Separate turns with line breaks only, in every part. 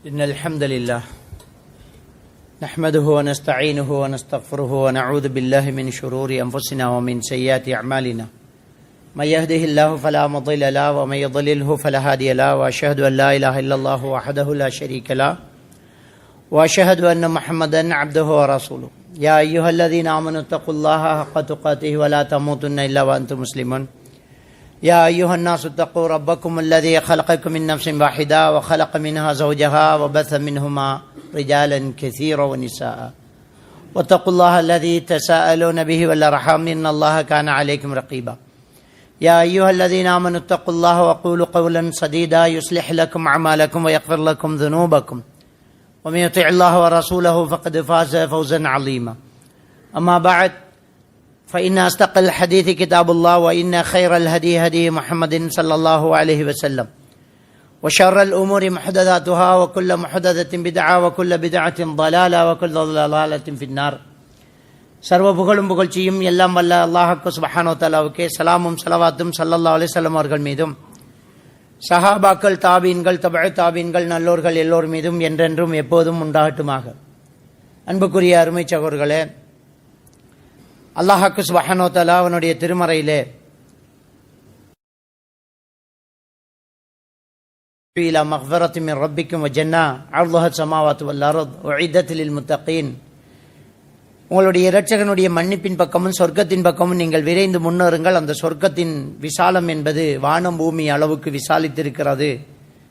إن الحمد لله نحمده ونستعينه ونستغفره ونعوذ بالله من شرور أنفسنا ومن سيئات أعمالنا من يهده الله فلا مضل له ومن يضلله فلا هادي له وأشهد أن لا إله إلا الله وحده لا شريك له وأشهد أن محمدا عبده ورسوله يا أيها الذين آمنوا اتقوا الله حق تقاته ولا تموتن إلا وأنتم مسلمون يا أيها الناس اتقوا ربكم الذي خلقكم من نفس واحدة وخلق منها زوجها وبث منهما رجالا كثيرا ونساء واتقوا الله الذي تساءلون به والأرحام إن الله كان عليكم رقيبا يا أيها الذين آمنوا اتقوا الله وقولوا قولا سديدا يصلح لكم أعمالكم ويغفر لكم ذنوبكم ومن يطع الله ورسوله فقد فاز فوزا عظيما أما بعد فإن أصدق الحديث كتاب الله وإن خير الهدي هدي محمد صلى الله عليه وسلم وشر الأمور محدثاتها وكل محدثة بدعة وكل بدعة ضلالة وكل ضلالة في النار சர்வ புகழும் புகழ்ச்சியும் எல்லாம் வல்ல அல்லாஹ்வுக்கு சுப்ஹானஹு வ தஆலாவுக்கே சலாமும் ஸலவாத்தும் ஸல்லல்லாஹு அலைஹி வஸல்லம் அவர்கள் மீதும் சஹாபாக்கள் தாபீன்கள் தபஅ தாபீன்கள் நல்லோர்கள் எல்லோர் மீதும் என்றென்றும் எப்போதும் உண்டாகட்டுமாக. அன்புக்குரிய அருமை சகோதரர்களே, அல்லாஹ்வுக்கு சுப்ஹானஹு வ தஆலா அவனுடைய திருமறையிலே இலா மக்ஃபிரத்தின் மின் ரப்பிக்கும் வ ஜன்னா அர்துஹா ஸமாவாத்து வல் அர்த் உஇத்தத் லில் முத்தகீன், உங்களுடைய இரட்சகனுடைய மன்னிப்பின் பக்கமும் சொர்க்கத்தின் பக்கமும் நீங்கள் விரைந்து முன்னேறுங்கள். அந்த சொர்க்கத்தின் விசாலம் என்பது வானம் பூமி அளவுக்கு விசாலித்திருக்கிறது,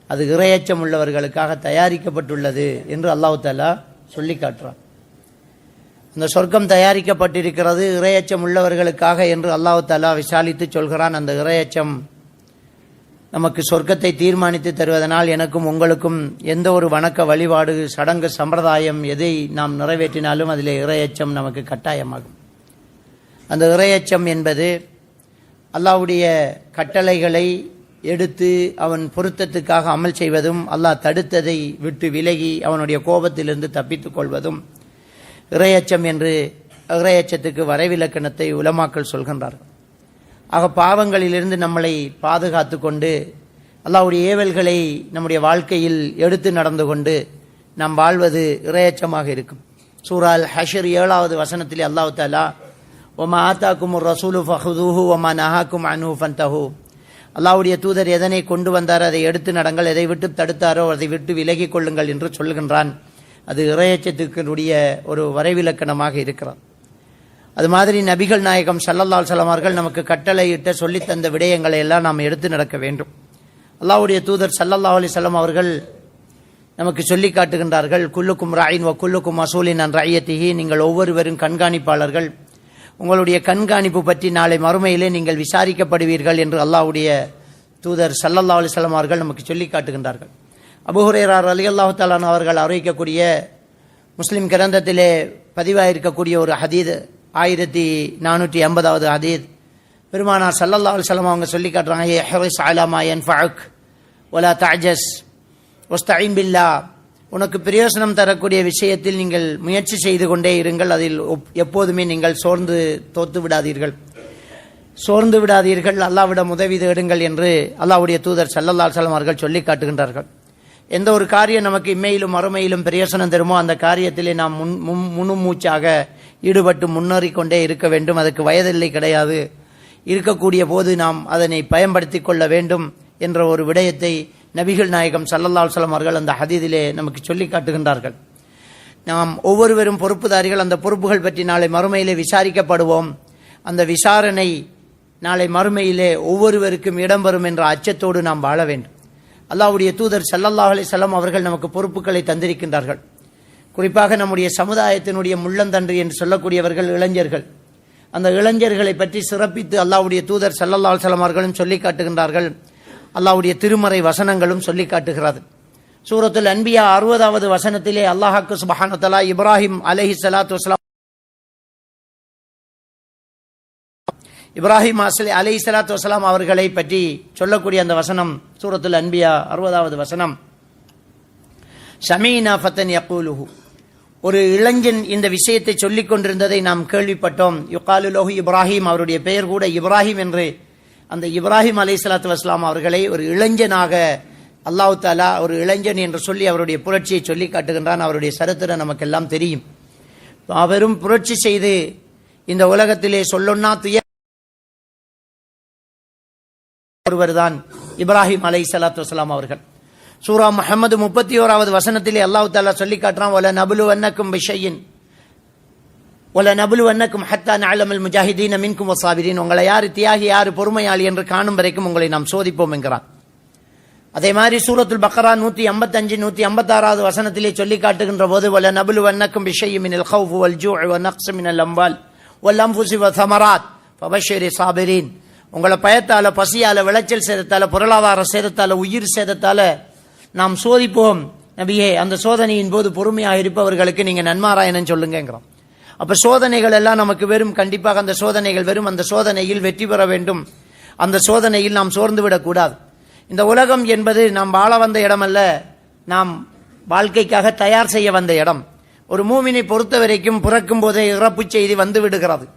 அது இறையச்சம் உள்ளவர்களுக்காக தயாரிக்கப்பட்டுள்ளது என்று அல்லாஹ் தஆலா சொல்லி காட்டுறான். அந்த சொர்க்கம் தயாரிக்கப்பட்டிருக்கிறது இறையச்சம் உள்ளவர்களுக்காக என்று அல்லாஹ் தஆலா விசாலித்து சொல்கிறான். அந்த இறையச்சம் நமக்கு சொர்க்கத்தை தீர்மானித்து தருவதனால் எனக்கும் உங்களுக்கும் எந்த ஒரு வணக்க வழிபாடு சடங்கு சம்பிரதாயம் எதை நாம் நிறைவேற்றினாலும் அதில் இறையச்சம் நமக்கு கட்டாயமாகும். அந்த இறையச்சம் என்பது அல்லாஹ்வுடைய கட்டளைகளை எடுத்து அவன் பொருத்தத்துக்காக அமல் செய்வதும், அல்லாஹ் தடுத்ததை விட்டு விலகி அவனுடைய கோபத்திலிருந்து தப்பித்துக் கொள்வதும் இறையச்சம் என்று இறையச்சத்துக்கு வரைவிலக்கணத்தை உலமாக்கள் சொல்கின்றார்கள். ஆக பாவங்களிலிருந்து நம்மளை பாதுகாத்து கொண்டு அல்லாஹ்வுடைய ஏவல்களை நம்முடைய வாழ்க்கையில் எடுத்து நடந்து கொண்டு நாம் வாழ்வது இறையச்சமாக இருக்கும். சூரா அல் ஹஷ்ர் 7வது வசனத்திலே அல்லாஹ் தஆலா வமா ஆதாக்குமுர் ரசூலு ஃபஹுதூஹு வமா நஹாக்கும் அன்ஹு ஃபன்தஹு, அல்லாஹ்வுடைய தூதர் எதனை கொண்டு வந்தாரோ அதை எடுத்து நடங்கள், எதை விட்டு தடுத்தாரோ அதை விட்டு விலகிக் கொள்ளுங்கள் என்று சொல்கின்றான். அது இறையச்சத்திற்குரிய ஒரு வரைவிலக்கணமாக இருக்கிறது. அது மாதிரி நபிகள் நாயகம் ஸல்லல்லாஹு அலைஹி வஸல்லம் அவர்கள் நமக்கு கட்டளையிட்ட சொல்லித்தந்த விடயங்களை எல்லாம் நாம் எடுத்து நடக்க வேண்டும். அல்லாஹ்வுடைய தூதர் ஸல்லல்லாஹு அலைஹி வஸல்லம் அவர்கள் நமக்கு சொல்லி காட்டுகின்றார்கள், குல்லுக்கும் ராயின் வ குல்லுக்கும் மஸூலின் அன் ரஅய்யத்திஹி, நீங்கள் ஒவ்வொருவரும் கண்காணிப்பாளர்கள், உங்களுடைய கண்காணிப்பு பற்றி நாளை மறுமையிலே நீங்கள் விசாரிக்கப்படுவீர்கள் என்று அல்லாஹ்வுடைய தூதர் ஸல்லல்லாஹு அலைஹி வஸல்லம் அவர்கள் நமக்கு சொல்லி காட்டுகின்றார்கள். அபூ ஹுரைரா ரலியல்லாஹு தஆலா அவர்கள் அறிவிக்கக்கூடிய முஸ்லிம் கிரந்தத்திலே பதிவாயிருக்கக்கூடிய ஒரு ஹதீஸ் 1480வது ஹதீஸ், பெருமானார் ஸல்லல்லாஹு அலைஹி வஸல்லம் அவங்க சொல்லி காட்டுறாங்க, இஹ்ரிஸ் அலா மா யன்ஃபஉக் வலா தஅஜஸ் வஸ்தஈன் பில்லாஹ், உனக்கு பிரயோஜனம் தரக்கூடிய விஷயத்தில் நீங்கள் முயற்சி செய்து கொண்டே இருங்கள், அதில் எப்போதுமே நீங்கள் தோத்து விடாதீர்கள், அல்லாஹ்விடம் உதவி தேடுங்கள் என்று அல்லாஹ்வுடைய தூதர் ஸல்லல்லாஹு அலைஹி வஸல்லம் அவர்கள் சொல்லி காட்டுகின்றார்கள். எந்த ஒரு காரியம் நமக்கு இம்மையிலும் மறுமையிலும் பிரயோசனம் தருமோ அந்த காரியத்திலே நாம் முழுமூச்சாக ஈடுபட்டு முன்னேறிக்கொண்டே இருக்க வேண்டும். அதுக்கு வயதில்லை கிடையாது, இருக்கக்கூடிய போது நாம் அதனை பயன்படுத்தி கொள்ள வேண்டும் என்ற ஒரு விடயத்தை நபிகள் நாயகம் ஸல்லல்லாஹு அலைஹி வஸல்லம் அவர்கள் அந்த ஹதீஸிலே நமக்கு சொல்லி காட்டுகின்றார்கள். நாம் ஒவ்வொருவரும் பொறுப்புதாரிகள், அந்த பொறுப்புகள் பற்றி நாளை மறுமையிலே விசாரிக்கப்படுவோம். அந்த விசாரணை நாளை மறுமையிலே ஒவ்வொருவருக்கும் இடம்பெறும் என்ற அச்சத்தோடு நாம் வாழ வேண்டும். அல்லாஹ்வுடைய தூதர் ஸல்லல்லாஹு அலைஹி வஸல்லம் அவர்கள் நமக்கு பொறுப்புகளை தந்திருக்கின்றார்கள். குறிப்பாக நம்முடைய சமுதாயத்தினுடைய முள்ளந்தன்று என்று சொல்லக்கூடியவர்கள் இளைஞர்கள். அந்த இளைஞர்களை பற்றி சிறப்பித்து அல்லாஹ்வுடைய தூதர் ஸல்லல்லாஹு அலைஹி வஸல்லம் அவர்களும் சொல்லி காட்டுகின்றார்கள். அல்லாஹ்வுடைய திருமறை வசனங்களும் சொல்லி காட்டுகிறது. சூரத்துல் அன்பியா 60வது வசனத்திலே அல்லாஹ்வுக்கு சுப்ஹானஹு வ தஆலா இப்ராஹிம் அலைஹிஸ்ஸலாத்து வஸலாம் இப்ராஹிம் அலைஹிஸ்ஸலாத்து வஸலாம் அவர்களை பற்றி சொல்லக்கூடிய அந்த வசனம் சூரத்துல் அன்பியா 60வது வசனம், ஸமீனா ஃபதன் யகூலுஹு, ஒரு இளைஞன் இந்த விஷயத்தை சொல்லிக் கொண்டிருந்ததை நாம் கேள்விப்பட்டோம். யுகாலு லஹு இப்ராஹிம், அவருடைய பெயர் கூட இப்ராஹிம் என்று. அந்த இப்ராஹிம் அலைஹிஸ்ஸலாத்து வஸலாம் அவர்களை ஒரு இளைஞனாக அல்லாஹ் தஆலா ஒரு இளைஞன் என்று சொல்லி அவருடைய புரட்சியை சொல்லி காட்டுகின்றான். அவருடைய சரித்திரம் நமக்கெல்லாம் தெரியும். அவரும் புரட்சி செய்து இந்த உலகத்திலே சொல்லொன்னா துயர் ஒருவர்தான் இப்ராஹிம் அலைஹிஸ்ஸலாத்து வஸலாம் அவர்கள். சூரா முஹம்மது 31வது வசனத்திலே அல்லாஹ் தஆலா சொல்லி காட்டுறான், வல நபுலுவன்னக்கும் பிஷையின் வல நபுலுவன்னக்கும் ஹத்தா நஅலமல் முஜாஹிதீன மின்கும் வஸாபிரீன். உங்களை யார் தியாகி யார் பொறுமையாளி என்று காணும் வரைக்கும் உங்களை நாம் சோதிப்போம் என்கிறான். அதே மாதிரி சூரத்துல் பக்ரா 155 156வது வசனத்திலே சொல்லி காட்டுகின்ற போது வல நபுலுவன்னக்கும் பிஷையின் மினல் கௌஃபி வல் ஜூஇ வ நக்ஸி மினல் அம்வால் வல் அன்ஃபுஸி வ ஸமராத் ஃபபஷ்ஷிரி ஸாபிரீன். உங்களை பயத்தால, பசியால, விளைச்சல் சேதத்தால, பொருளாதார சேதத்தால, உயிர் சேதத்தால நாம் சோதிப்போம் நபியே. அந்த சோதனையின் போது பொறுமையாக இருப்பவர்களுக்கு நீங்க நன்மாராயணன் சொல்லுங்கிறோம். அப்ப சோதனைகள் எல்லாம் நமக்கு வெறும், கண்டிப்பாக அந்த சோதனைகள் வெறும், அந்த சோதனையில் வெற்றி பெற வேண்டும். அந்த சோதனையில் நாம் சோர்ந்து விடக்கூடாது. இந்த உலகம் என்பது நாம் வாழ வந்த இடம் அல்ல, நாம் வாழ்க்கைக்காக தயார் செய்ய வந்த இடம். ஒரு மூமினை பொறுத்த வரைக்கும் பிறக்கும் போதே இறப்பு செய்தி வந்து விடுகிறது.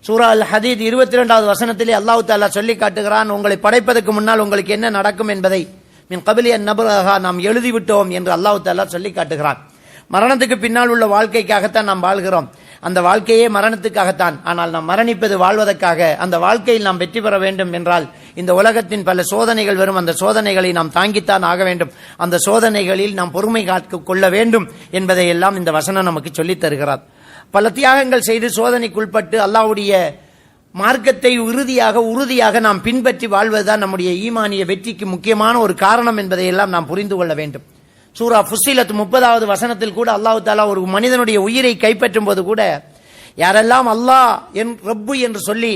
சூரா அல் ஹதீத் 22வது வசனத்திலே அல்லாஹ் தஆலா சொல்லி காட்டுகிறான், உங்களை படைப்பதற்கு முன்னால் உங்களுக்கு என்ன நடக்கும் என்பதை மின் கபிலி அன் நபரஹா நாம் எழுதிவிட்டோம் என்று அல்லாஹ் தஆலா சொல்லி காட்டுகிறான். மரணத்துக்கு பின்னால் உள்ள வாழ்க்கைக்காகத்தான் நாம் வாழ்கிறோம். அந்த வாழ்க்கையே மரணத்துக்காகத்தான். ஆனால் நாம் மரணிப்பது வாழ்வதற்காக. அந்த வாழ்க்கையில் நாம் வெற்றி பெற வேண்டும் என்றால் இந்த உலகத்தின் பல சோதனைகள் வரும். அந்த சோதனைகளை நாம் தாங்கித்தான் ஆக வேண்டும். அந்த சோதனைகளில் நாம் பொறுமை காத்துக் கொள்ள வேண்டும் என்பதை எல்லாம் இந்த வசனம் நமக்கு சொல்லித் தருகிறார். பல தியாகங்கள் செய்து சோதனைக்குள்பட்டு அல்லாஹ்வுடைய மார்க்கத்தை உறுதியாக நாம் பின்பற்றி வாழ்வதுதான் நம்முடைய ஈமானிய வெற்றிக்கு முக்கியமான ஒரு காரணம் என்பதை எல்லாம் நாம் புரிந்து கொள்ள வேண்டும். சூரா ஃபுஸ்ஸிலத் 30வது வசனத்தில் கூட அல்லாஹ் தஆலா ஒரு மனிதனுடைய உயிரை கைப்பற்றும் போது கூட யாரெல்லாம் அல்லாஹ் என் ரப்பு என்று சொல்லி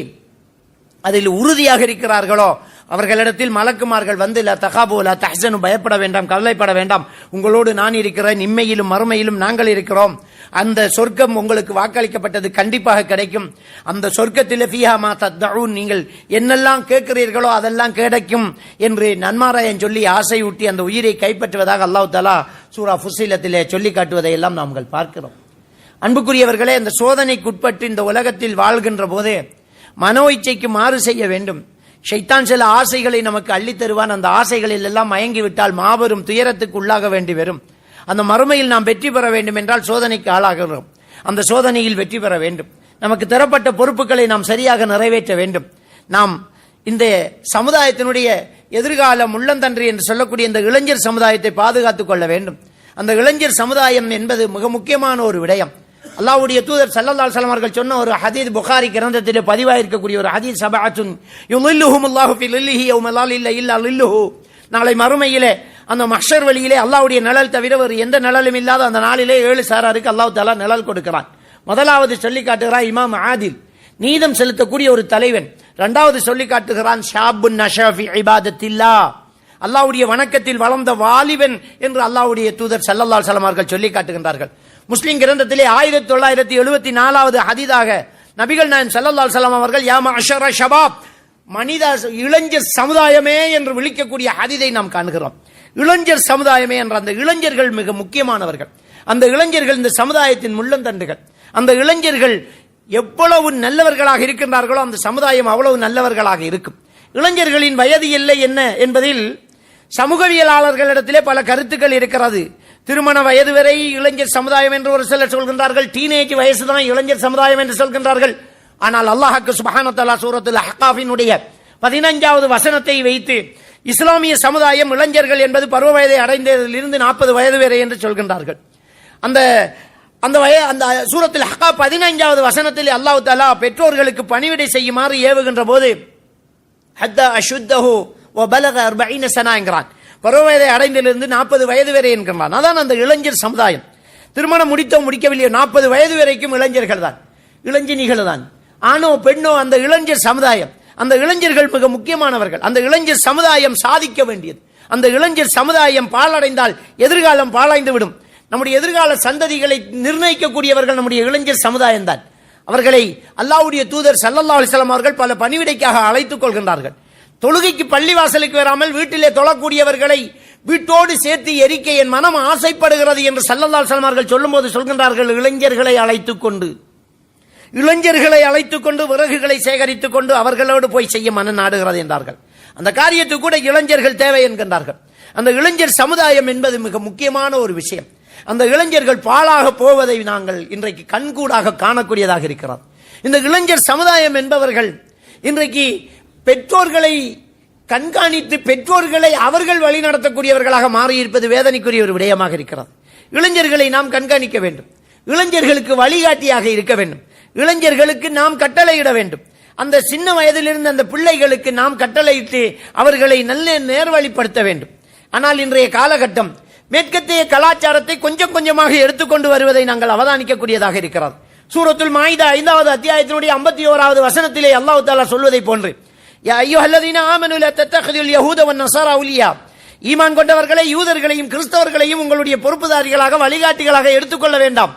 அதில் உறுதியாக இருக்கிறார்களோ அவர்களிடத்தில் மலக்குமார்கள் வந்து லா தகாபு லா தஹ்சனு, பயப்பட வேண்டாம், கவலைப்பட வேண்டாம், உங்களோடு நான் இருக்கிறேன், இம்மையிலும் மறுமையிலும் நாங்கள் இருக்கிறோம், அந்த சொர்க்கம் உங்களுக்கு வாக்களிக்கப்பட்டது கண்டிப்பாக கிடைக்கும், அந்த சொர்க்கத்தில் ஃபீஹா மா தத்உன், நீங்கள் என்னெல்லாம் கேட்கிறீர்களோ அதெல்லாம் கிடைக்கும் என்று நன்மாராயன் சொல்லி ஆசை ஊட்டி அந்த உயிரை கைப்பற்றுவதாக அல்லாஹ் தஆலா சூரா ஃபுஸ்ஸிலத்திலே சொல்லி காட்டுவதை எல்லாம் நாங்கள் பார்க்கிறோம். அன்புக்குரியவர்களே, இந்த சோதனைக்குட்பட்டு இந்த உலகத்தில் வாழ்கின்ற போதே மனோ இச்சைக்கு மாறு செய்ய வேண்டும். ஷைத்தான் சில ஆசைகளை நமக்கு அள்ளித் தருவான். அந்த ஆசைகளில் எல்லாம் மயங்கிவிட்டால் மாபெரும் துயரத்துக்கு உள்ளாக வேண்டி வரும். அந்த மறுமையில் நாம் வெற்றி பெற வேண்டும் என்றால் சோதனைக்கு ஆளாகிறோம். அந்த சோதனையில் வெற்றி பெற வேண்டும். நமக்கு தரப்பட்ட பொறுப்புகளை நாம் சரியாக நிறைவேற்ற வேண்டும். நாம் இந்த சமுதாயத்தினுடைய எதிர்கால முள்ளந்தன்று என்று சொல்லக்கூடிய இந்த இளைஞர் சமுதாயத்தை பாதுகாத்துக் கொள்ள வேண்டும். அந்த இளைஞர் சமுதாயம் என்பது மிக முக்கியமான ஒரு விடயம். அல்லாஹ்வுடைய தூதர் ஸல்லல்லாஹு அலைஹி வஸல்லம் அவர்கள் சொன்ன ஒரு ஹதீஸ் புகாரி கிரந்தத்திலே பதிவாயிருக்கக்கூடிய ஒரு ஹதீஸ், சபஅத்துன் யுலில்லுஹுமுல்லாஹு ஃபி லில்லிஹி யௌம லா லில்ல இல்லா லில்லுஹு. நாளை மறுமையிலே அந்த மஹ்ஷர் வழியிலே அல்லாஹ்வுடைய நிழல் தவிர வேறு எந்த நிழலும் இல்லாத அந்த நாளிலே 7 சாராருக்கு அல்லாஹ் தஆலா நிழல் கொடுக்கிறான். முதலாவது சொல்லி காட்டுகிறான் இமாம் ஆதில், நீதம் செலுத்தக்கூடிய ஒரு தலைவன். இரண்டாவது சொல்லி காட்டுகிறான் ஷாபுன் நஷா ஃபி இபாதத்தில்லாஹ், அல்லாஹ்வுடைய வணக்கத்தில் வளர்ந்த வாலிபன் என்று அல்லாஹ்வுடைய தூதர் ஸல்லல்லாஹு அலைஹி வஸல்லம் அவர்கள் சொல்லி காட்டுகின்றார்கள். முஸ்லிம் கிரந்தத்திலே 1974வது ஹதீஸாக நபிகள் நாயகம் ஸல்லல்லாஹு அலைஹி வஸல்லம் அவர்கள் யா மஅஷர ஷபாப், மனித இளைஞர் சமுதாயமே என்று விളിக்கக்கூடிய ஹதீஸை நாம் காண்கிறோம். இளைஞர் சமுதாயமே என்ற அந்த இளைஞர்கள் மிக முக்கியமானவர்கள். அந்த இளைஞர்கள் இந்த சமுதாயத்தின் முள்ளந்தண்டுகள். அந்த இளைஞர்கள் எவ்வளவு நல்லவர்களாக இருக்கின்றார்களோ அந்த சமுதாயம் அவ்வளவு நல்லவர்களாக இருக்கும். இளைஞர்களின் வயது எல்லை என்ன என்பதில் சமூகவியலாளர்களிடத்திலே பல கருத்துக்கள் இருக்கிறது. திருமண வயது வரை இளைஞர் சமுதாயம் என்று ஒரு சிலர் சொல்கின்றார்கள், டீனேஜ் வயசுதான் இளைஞர் சமுதாயம் என்று சொல்கின்றார்கள். ஆனால் அல்லாஹ் சுப்ஹானஹு வ தஆலா சூரத்துல் அஹ்காஃபினுடைய 15வது வசனத்தை வைத்து இஸ்லாமிய சமுதாயம் இளைஞர்கள் என்பது பருவ வயதை அடைந்ததிலிருந்து 40 வயது வரை என்று சொல்கின்றார்கள். அந்த சூரத்துல் அஹ்காஃப் 15வது வசனத்தில் அல்லாஹ் தஆலா பெற்றோர்களுக்கு பணிவிடை செய்யுமாறு ஏவுகின்ற போது ஹத்தா அஷுத்தஹு வ பலக 40 சனா என்கிறான். பருவ வயதை அடைந்ததிலிருந்து 40 வயது வரை என்கிறான். அதான் அந்த இளைஞர் சமுதாயம். திருமணம் முடிக்கவில்லையோ 40 வயது வரைக்கும் இளைஞர்கள் தான், இளைஞனிகள் தான், ஆணோ பெண்ணோ அந்த இளைஞர் சமுதாயம். அந்த இளைஞர்கள் மிக முக்கியமானவர்கள். அந்த இளைஞர் சமுதாயம் சாதிக்க வேண்டியது. அந்த இளைஞர் சமுதாயம் பாழடைந்தால் எதிர்காலம் பாழாய்ந்து விடும். நம்முடைய எதிர்கால சந்ததிகளை நிர்ணயிக்கக்கூடியவர்கள் நம்முடைய இளைஞர் சமுதாயம் தான். அவர்களை அல்லாஹ்வுடைய தூதர் ஸல்லல்லாஹு அலைஹி வஸல்லம் அவர்கள் பல பணிவிடைக்காக அழைத்துக் கொள்கின்றார்கள். தொழுகைக்கு பள்ளிவாசலுக்கு வராமல் வீட்டிலே தொழக்கூடியவர்களை வீட்டோடு சேர்த்து எரிக்க என் மனம் ஆசைப்படுகிறது என்று ஸல்லல்லாஹு அலைஹி வஸல்லம் அவர்கள் சொல்லும்போது சொல்கின்றார்கள், இளைஞர்களை அழைத்துக் கொண்டு விறகுகளை சேகரித்துக் கொண்டு அவர்களோடு போய் செய்ய மனம் நாடுகிறது என்றார்கள். அந்த காரியத்துக்கு கூட இளைஞர்கள் தேவை என்கின்றார்கள். அந்த இளைஞர் சமுதாயம் என்பது மிக முக்கியமான ஒரு விஷயம். அந்த இளைஞர்கள் பாழாக போவதை நாங்கள் இன்றைக்கு கண்கூடாக காணக்கூடியதாக இருக்கிறது. இந்த இளைஞர் சமுதாயம் என்பவர்கள் இன்றைக்கு பெற்றோர்களை கண்காணித்து பெற்றோர்களை அவர்கள் வழிநடத்தக்கூடியவர்களாக மாறியிருப்பது வேதனைக்குரிய ஒரு விடயமாக இருக்கிறது. இளைஞர்களை நாம் கண்காணிக்க வேண்டும், இளைஞர்களுக்கு வழிகாட்டியாக இருக்க வேண்டும், இளைஞர்களுக்கு நாம் கட்டளையிட வேண்டும். அந்த சின்ன வயதிலிருந்து அந்த பிள்ளைகளுக்கு நாம் கட்டளையிட்டு அவர்களை நல்ல நேர்வழிப்படுத்த வேண்டும். ஆனால் இன்றைய காலகட்டம் மேற்கத்திய கலாச்சாரத்தை கொஞ்சம் கொஞ்சமாக எடுத்துக்கொண்டு வருவதை நாங்கள் அவதானிக்கக்கூடியதாக இருக்கிறது. சூரத்துல் மாயிதா 5வது அத்தியாயத்தினுடைய 51வது வசனத்திலே அல்லாஹ் தஆலா சொல்வதை போன்று, யா அய்யுஹல்லதீன ஆமனு லா தத்தഖிதுல் யஹூத வன் நஸாரா அவுலியா, ஈமான் கொண்டவர்களை யூதர்களையும் கிறிஸ்தவர்களையும் உங்களுடைய பொறுப்புதாரிகளாக வழிகாட்டிகளாக எடுத்துக்கொள்ள வேண்டாம்.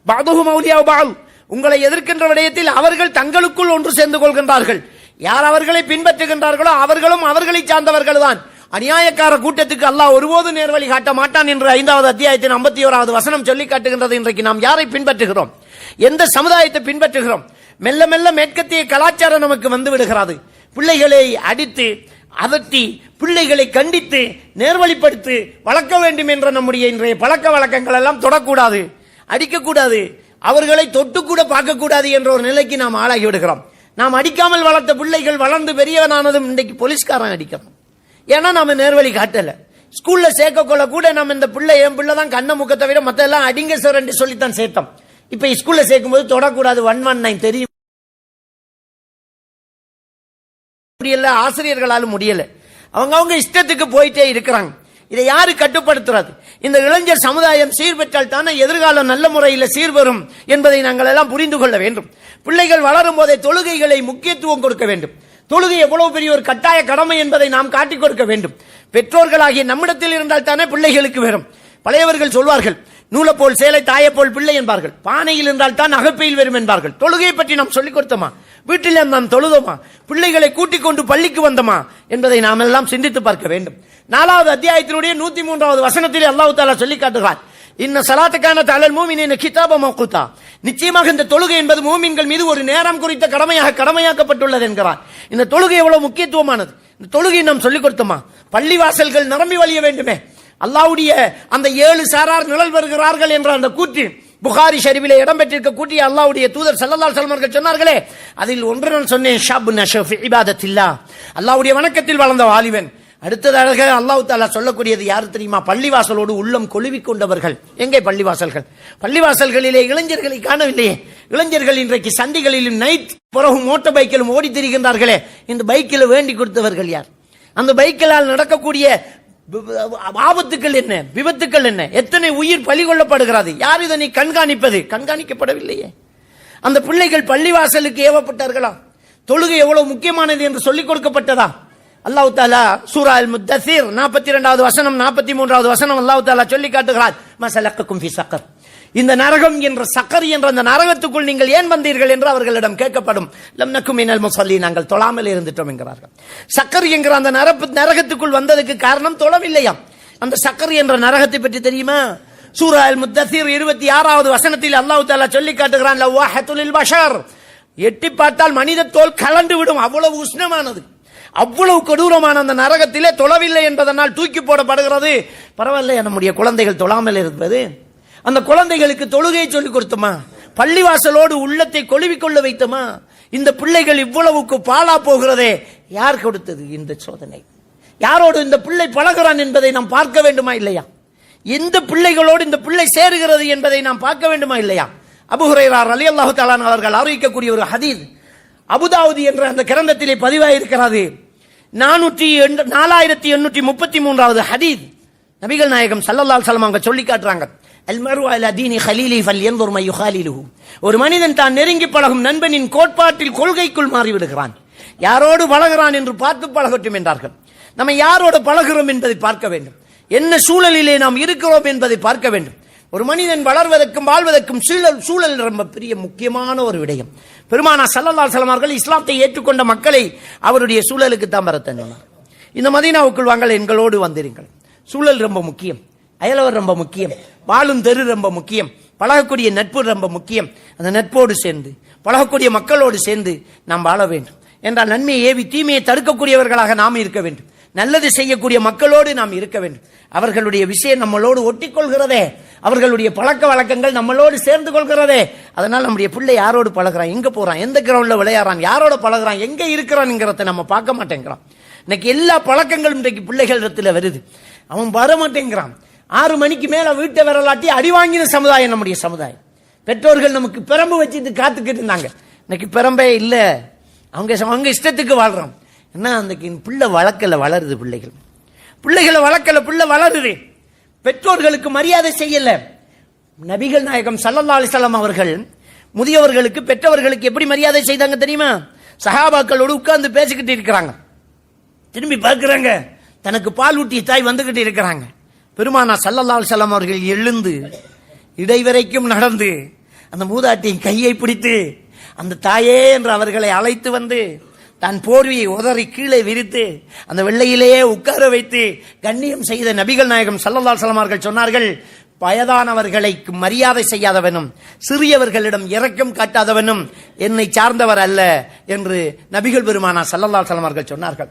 பஅதுஹும் அவுலியா பஅல், உங்களை எதிர்க்கின்ற விடயத்தில் அவர்கள் தங்களுக்குள் ஒன்று சேர்ந்து கொள்கின்றார்கள். யார் அவர்களை பின்பற்றுகின்றார்களோ அவர்களும் அவர்களை சார்ந்தவர்கள் தான். அநியாயக்கார கூட்டத்துக்கு அல்லாஹ் ஒருபோது நேர்வழி காட்ட மாட்டான் என்று 5வது அத்தியாயத்தின் 51வது வசனம் சொல்லி காட்டுகின்றது. இன்றைக்கு நாம் யாரை பின்பற்றுகிறோம், எந்த சமுதாயத்தை பின்பற்றுகிறோம்? மெல்ல மெல்ல மேற்கத்திய கலாச்சாரம் நமக்கு வந்து விடுகிறது. பிள்ளைகளை அடித்து அதட்டி பிள்ளைகளை கண்டித்து நேர்வழிப்படுத்தி வளர்க்க வேண்டும் என்ற நம்முடைய இன்றைய பழக்க வழக்கங்கள் எல்லாம் தொடக்கூடாது, அடிக்கக்கூடாது, அவர்களை தொட்டு கூட பார்க்கக்கூடாது என்ற ஒரு நிலைக்கு நாம் ஆளாகி விடுகிறோம். நாம் அடிக்காமல் வளர்த்த பிள்ளைகள் வளர்ந்து பெரியவனானதும் இன்றைக்கு போலீஸ்காரன் அடிக்கிறோம். ஏன்னா நம்ம நேர்வழி காட்டல. ஸ்கூல்ல சேர்க்க கொள்ள கூட நம்ம இந்த பிள்ளை என் பிள்ளை தான் கண்ண முக்கத்தை விட மத்த எல்லாம் அடிங்க சார் என்று சொல்லித்தான் சேர்த்தோம். இப்ப ஸ்கூல்ல சேர்க்கும் போது தொடக்கூடாது 119 தெரியும், ஆசிரியர்களாலும் முடியல, அவங்க இஷ்டத்துக்கு போயிட்டே இருக்கிறாங்க. இதை யாரு கட்டுப்படுத்துறது? இந்த இளைஞர் சமுதாயம் சீர்பெற்றால் தானே எதிர்காலம் நல்ல முறையில் சீர்வரும் என்பதை நாங்கள் எல்லாம் புரிந்து கொள்ள வேண்டும். பிள்ளைகள் வளரும் போதே தொழுகைகளை முக்கியத்துவம் கொடுக்க வேண்டும். தொழுகை எவ்வளவு பெரிய ஒரு கட்டாய கடமை என்பதை நாம் காட்டிக் கொடுக்க வேண்டும். பெற்றோர்களாகிய நம்மிடத்தில் இருந்தால் தானே பிள்ளைகளுக்கு வரும். பழையவர்கள் சொல்வார்கள், நூலை போல் சேலை தாயை போல் பிள்ளை என்பார்கள், பானையில் இருந்தால் தான் அகப்பையில் வரும் என்பார்கள். தொழுகையை பற்றி நாம் சொல்லிக் கொடுத்தோமா? வீட்டில் நாம் தொழுதோமா? பிள்ளைகளை கூட்டிக் கொண்டு பள்ளிக்கு வந்தோமா என்பதை நாம் எல்லாம் சிந்தித்து பார்க்க வேண்டும். 4வது அத்தியாயத்தினுடைய 103வது வசனத்திலே அல்லாஹ் தஆலா சொல்லி காட்டுகிறார், இன்ன ஸலாத்தகான தஅலல் முஃமினீன கிதாபம் மவ்கூதா, நிச்சயமாக இந்த தொழுகை என்பது மூமின்கள் மீது ஒரு நேரம் குறித்த கடமையாக்கப்பட்டுள்ளது என்கிறார். இந்த தொழுகை எவ்வளவு முக்கியத்துவமானது! இந்த தொழுகை நாம் சொல்லிக் கொடுத்தோமா? பள்ளிவாசல்கள் நிரம்பி வழிய வேண்டுமே. அல்லாஹ்வுடைய அந்த 7 சாரார் நிழல் வருகிறார்கள் என்ற அந்த கூற்று புகாரி ஷரீஃபிலே இடம்பெற்றிருக்க கூட்டிய அல்லாஹ்வுடைய தூதர் ஸல்லல்லாஹு அலைஹி வஸல்லம் அவர்கள் சொன்னார்களே, அதில் ஒன்று நான் சொன்னேன், ஷாபு நஷா ஃபி இபாதத்தில்லாஹ், அல்லாஹ்வுடைய வணக்கத்தில் வளர்ந்த வாலிபன். அடுத்ததாக அல்லாஹ் தஆலா சொல்லக்கூடியது யாரு தெரியுமா? பள்ளிவாசலோடு உள்ளம் கொழுவிக் கொண்டவர்கள். எங்கே பள்ளிவாசல்கள்? பள்ளிவாசல்களிலே இளைஞர்களை காணவில்லையே. இளைஞர்கள் இன்றைக்கு சந்திகளிலும் நைட் பிறகு மோட்டார் பைக்கிலும் ஓடி திரிகின்றார்களே, இந்த பைக்கில் வேண்டி கொடுத்தவர்கள் யார்? அந்த பைக்கிலால் நடக்கக்கூடிய ஆபத்துக்கள் என்ன, விபத்துக்கள் என்ன, எத்தனை உயிர் பலி கொள்ளப்படுகிறது? யார் இதனை கண்காணிப்பது? கண்காணிக்கப்படவில்லையே. அந்த பிள்ளைகள் பள்ளிவாசலுக்கு ஏவப்பட்டார்களா? தொழுகை எவ்வளவு முக்கியமானது என்று சொல்லிக் கொடுக்கப்பட்டதா? அல்லாஹ் தஆலா சூரா அல் முத்தஸிர் 42வது வசனம் 43வது வசனம் அல்லாஹ் தஆலா சொல்லி காட்டுகிறார், மஸலக்கக்கும் ஃபீ ஸக்கர், இந்த நரகம் என்ற சக்கர் என்ற அந்த நரகத்துக்குள் நீங்கள் ஏன் வந்தீர்கள் என்று அவர்களிடம் கேட்கப்படும். லம் நக்கும் மினல் முஸல்லீன், நாங்கள் தொழாமல் இருந்துட்டோம் என்கிறார்கள். சக்கர் என்கிற அந்த நரகத்துக்குள் வந்ததுக்கு காரணம் தொழவில்லையாம். அந்த சக்கர் என்ற நரகத்தை பற்றி தெரியுமா? சூரா அல் முத்தஸிர் 26வது வசனத்தில் அல்லாஹ் தஆலா சொல்லி காட்டுகிறான், லவாஹத்துல் லில் பஷர், எட்டி பார்த்தால் மனித தோல் கலண்டு விடும், அவ்வளவு உஷ்ணமானது, அவ்வளவு கொடூரமான அந்த நரகத்திலே தொழவில்லை என்பதனால் தூக்கி போடப்படுகிறது. பரவாயில்லையா நம்முடைய குழந்தைகள் தொழாமல் இருப்பது? அந்த குழந்தைகளுக்கு தொழுகையை சொல்லிக் கொடுத்தோமா? பள்ளிவாசலோடு உள்ளத்தை கொழுவிக்கொள்ள வைத்தோமா? இந்த பிள்ளைகள் இவ்வளவுக்கு பாழா போகிறதே, யார் கொடுத்தது இந்த சோதனை? யாரோடு இந்த பிள்ளை பழகிறான் என்பதை நாம் பார்க்க வேண்டுமா இல்லையா? எந்த பிள்ளைகளோடு இந்த பிள்ளை சேருகிறது என்பதை நாம் பார்க்க வேண்டுமா இல்லையா? அபூ ஹுரைரா ரலியல்லாஹு தஆலா அவர்கள் அறிவிக்கக்கூடிய ஒரு ஹதீஸ் அபுதாவுதி என்ற அந்த கிரந்தத்திலே பதிவாயிருக்கிறது. 4833வது ஹதீஸ். நபிகள் நாயகம் ஸல்லல்லாஹு அலைஹி வஸல்லம் அவங்க சொல்லி காட்டுறாங்க, அல் மர்உ அலா தீனி கலீலி ஃபல்யன்துர் மை யுகாலிலுஹு, ஒரு மனிதன் தான் நெருங்கி பழகும் நண்பனின் கோட்பாட்டில் கொள்கைக்குள் மாறிவிடுகிறான். யாரோடு பழகிறான் என்று பார்த்து பழகட்டும் என்றார்கள். நம்ம யாரோடு பழகிறோம் என்பதை பார்க்க வேண்டும். என்ன சூழலிலே நாம் இருக்கிறோம் என்பதை பார்க்க வேண்டும். ஒரு மனிதன் வளர்வதற்கும் வாழ்வதற்கும் சூழல் ரொம்ப பெரிய முக்கியமான ஒரு விடயம். பெருமானார் ஸல்லல்லாஹு அலைஹி வஸல்லம் அவர்கள் இஸ்லாத்தை ஏற்றுக்கொண்ட மக்களை அவருடைய சூழலுக்கு தான் வரத்தன்னார். இந்த மதீனாவுக்குள் வாங்கள், எங்களோடு வந்திருங்கள். சூழல் ரொம்ப முக்கியம், அயலவர் ரொம்ப முக்கியம், வாழும் தெரு ரொம்ப முக்கியம், பழகக்கூடிய நட்பு ரொம்ப முக்கியம். அந்த நட்போடு சேர்ந்து பழகக்கூடிய மக்களோடு சேர்ந்து நாம் வாழ வேண்டும். என்றால் நன்மையை ஏவி தீமையை தடுக்கக்கூடியவர்களாக நாம் இருக்க வேண்டும். நல்லது செய்யக்கூடிய மக்களோடு நாம் இருக்க வேண்டும். அவர்களுடைய விஷயம் நம்மளோடு ஒட்டிக்கொள்கிறதே, அவர்களுடைய பழக்க வழக்கங்கள் நம்மளோடு சேர்ந்து கொள்கிறதே. அதனால் நம்முடைய பிள்ளை யாரோடு பழகிறான், எங்க போறான், எந்த கிரவுண்ட்ல விளையாடுறான், யாரோட பழகிறான், எங்க இருக்கிறான்ங்கிறத நம்ம பார்க்க மாட்டேங்கிறான். இன்னைக்கு எல்லா பழக்கங்களும் இன்றைக்கு பிள்ளைகள் இடத்துல வருது. அவன் வர மாட்டேங்கிறான். 6 மணிக்கு மேல வீட்டை வரலாட்டி அடி வாங்கின சமுதாயம் நம்முடைய சமுதாயம். பெற்றோர்கள் நமக்கு பெரம்பு வச்சுட்டு காத்துக்கிட்டு இருந்தாங்க. இன்னைக்கு பெரம்பே இல்ல, அவங்க இஷ்டத்துக்கு வாழ்றோம். என்ன அந்த பிள்ளை வளர்க்கல, வளருது பிள்ளைகளை வளர்க்கல, பிள்ளை வளருது. பெற்றோர்களுக்கு மரியாதை செய்யல. நபிகள் நாயகம் ஸல்லல்லாஹு அலைஹி வஸல்லம் அவர்கள் முதியவர்களுக்கு பெற்றவர்களுக்கு எப்படி மரியாதை செய்தாங்க தெரியுமா? சஹாபாக்களோடு உட்கார்ந்து பேசிக்கிட்டு இருக்கிறாங்க. திரும்பி பார்க்கிறாங்க, தனக்கு பால் ஊட்டிய தாய் வந்துகிட்டு இருக்கிறாங்க. பெருமானா ஸல்லல்லாஹு அலைஹி வஸல்லம் அவர்கள் எழுந்து இடைவரைக்கும் நடந்து அந்த மூதாட்டியின் கையை பிடித்து அந்த தாயே என்று அவர்களை அழைத்து வந்து தான் போர்வியை உதறி கீழே விரித்து அந்த வெள்ளையிலேயே உட்கார வைத்து கண்ணியம் செய்த நபிகள் நாயகம் ஸல்லல்லாஹு அலைஹி வஸல்லம் அவர்கள் சொன்னார்கள், வயதானவர்களை மரியாதை செய்யாதவனும் சிறியவர்களிடம் இரக்கம் காட்டாதவனும் என்னை சார்ந்தவர் அல்ல என்று நபிகள் பெருமானா ஸல்லல்லாஹு அலைஹி வஸல்லம் அவர்கள் சொன்னார்கள்.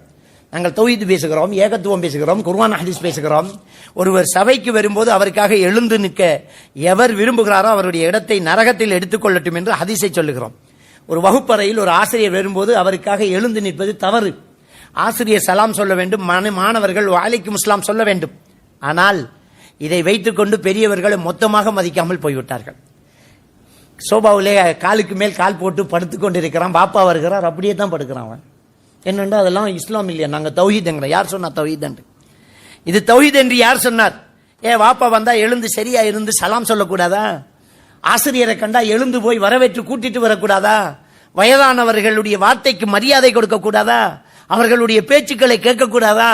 நாங்கள் தௌஹீத் பேசுகிறோம், ஏகத்துவம் பேசுகிறோம், குர்ஆன் ஹதீஸ் பேசுகிறோம். ஒருவர் சபைக்கு வரும்போது அவருக்காக எழுந்து நிற்க எவர் விரும்புகிறாரோ அவருடைய இடத்தை நரகத்தில் எடுத்துக்கொள்ளட்டும் என்று ஹதீஸை சொல்லுகிறோம். ஒரு வகுப்பறையில் ஒரு ஆசிரியர் வரும்போது அவருக்காக எழுந்து நிற்பது தவறு. ஆசிரியர் சலாம் சொல்ல வேண்டும், மாணவர்கள் வலைக்கும் அஸ்ஸலாம் சொல்ல வேண்டும். ஆனால் இதை வைத்துக்கொண்டு பெரியவர்களை மொத்தமாக மதிக்காமல் போய்விட்டார்கள். சோபாவிலே காலுக்கு மேல் கால் போட்டு படுத்துக் கொண்டிருக்கிறான். பாப்பா வருகிறார், அப்படியே தான் படுக்கிறான் அவன். என்னென்று அதெல்லாம் இஸ்லாம் இல்லையா? நாங்கள் தௌஹீத். யார் சொன்னா தௌஹீத் என்று? இது தௌஹீத் என்று யார் சொன்னார்? வாப்பா வந்தா எழுந்து சரியா இருந்து சலாம் சொல்லக்கூடாதா? ஆசிரியரை கண்டா எழுந்து போய் வரவேற்று கூட்டிட்டு வரக்கூடாதா? வயதானவர்களுடைய வார்த்தைக்கு மரியாதை கொடுக்க கூடாதா? அவர்களுடைய பேச்சுக்களை கேட்கக்கூடாதா?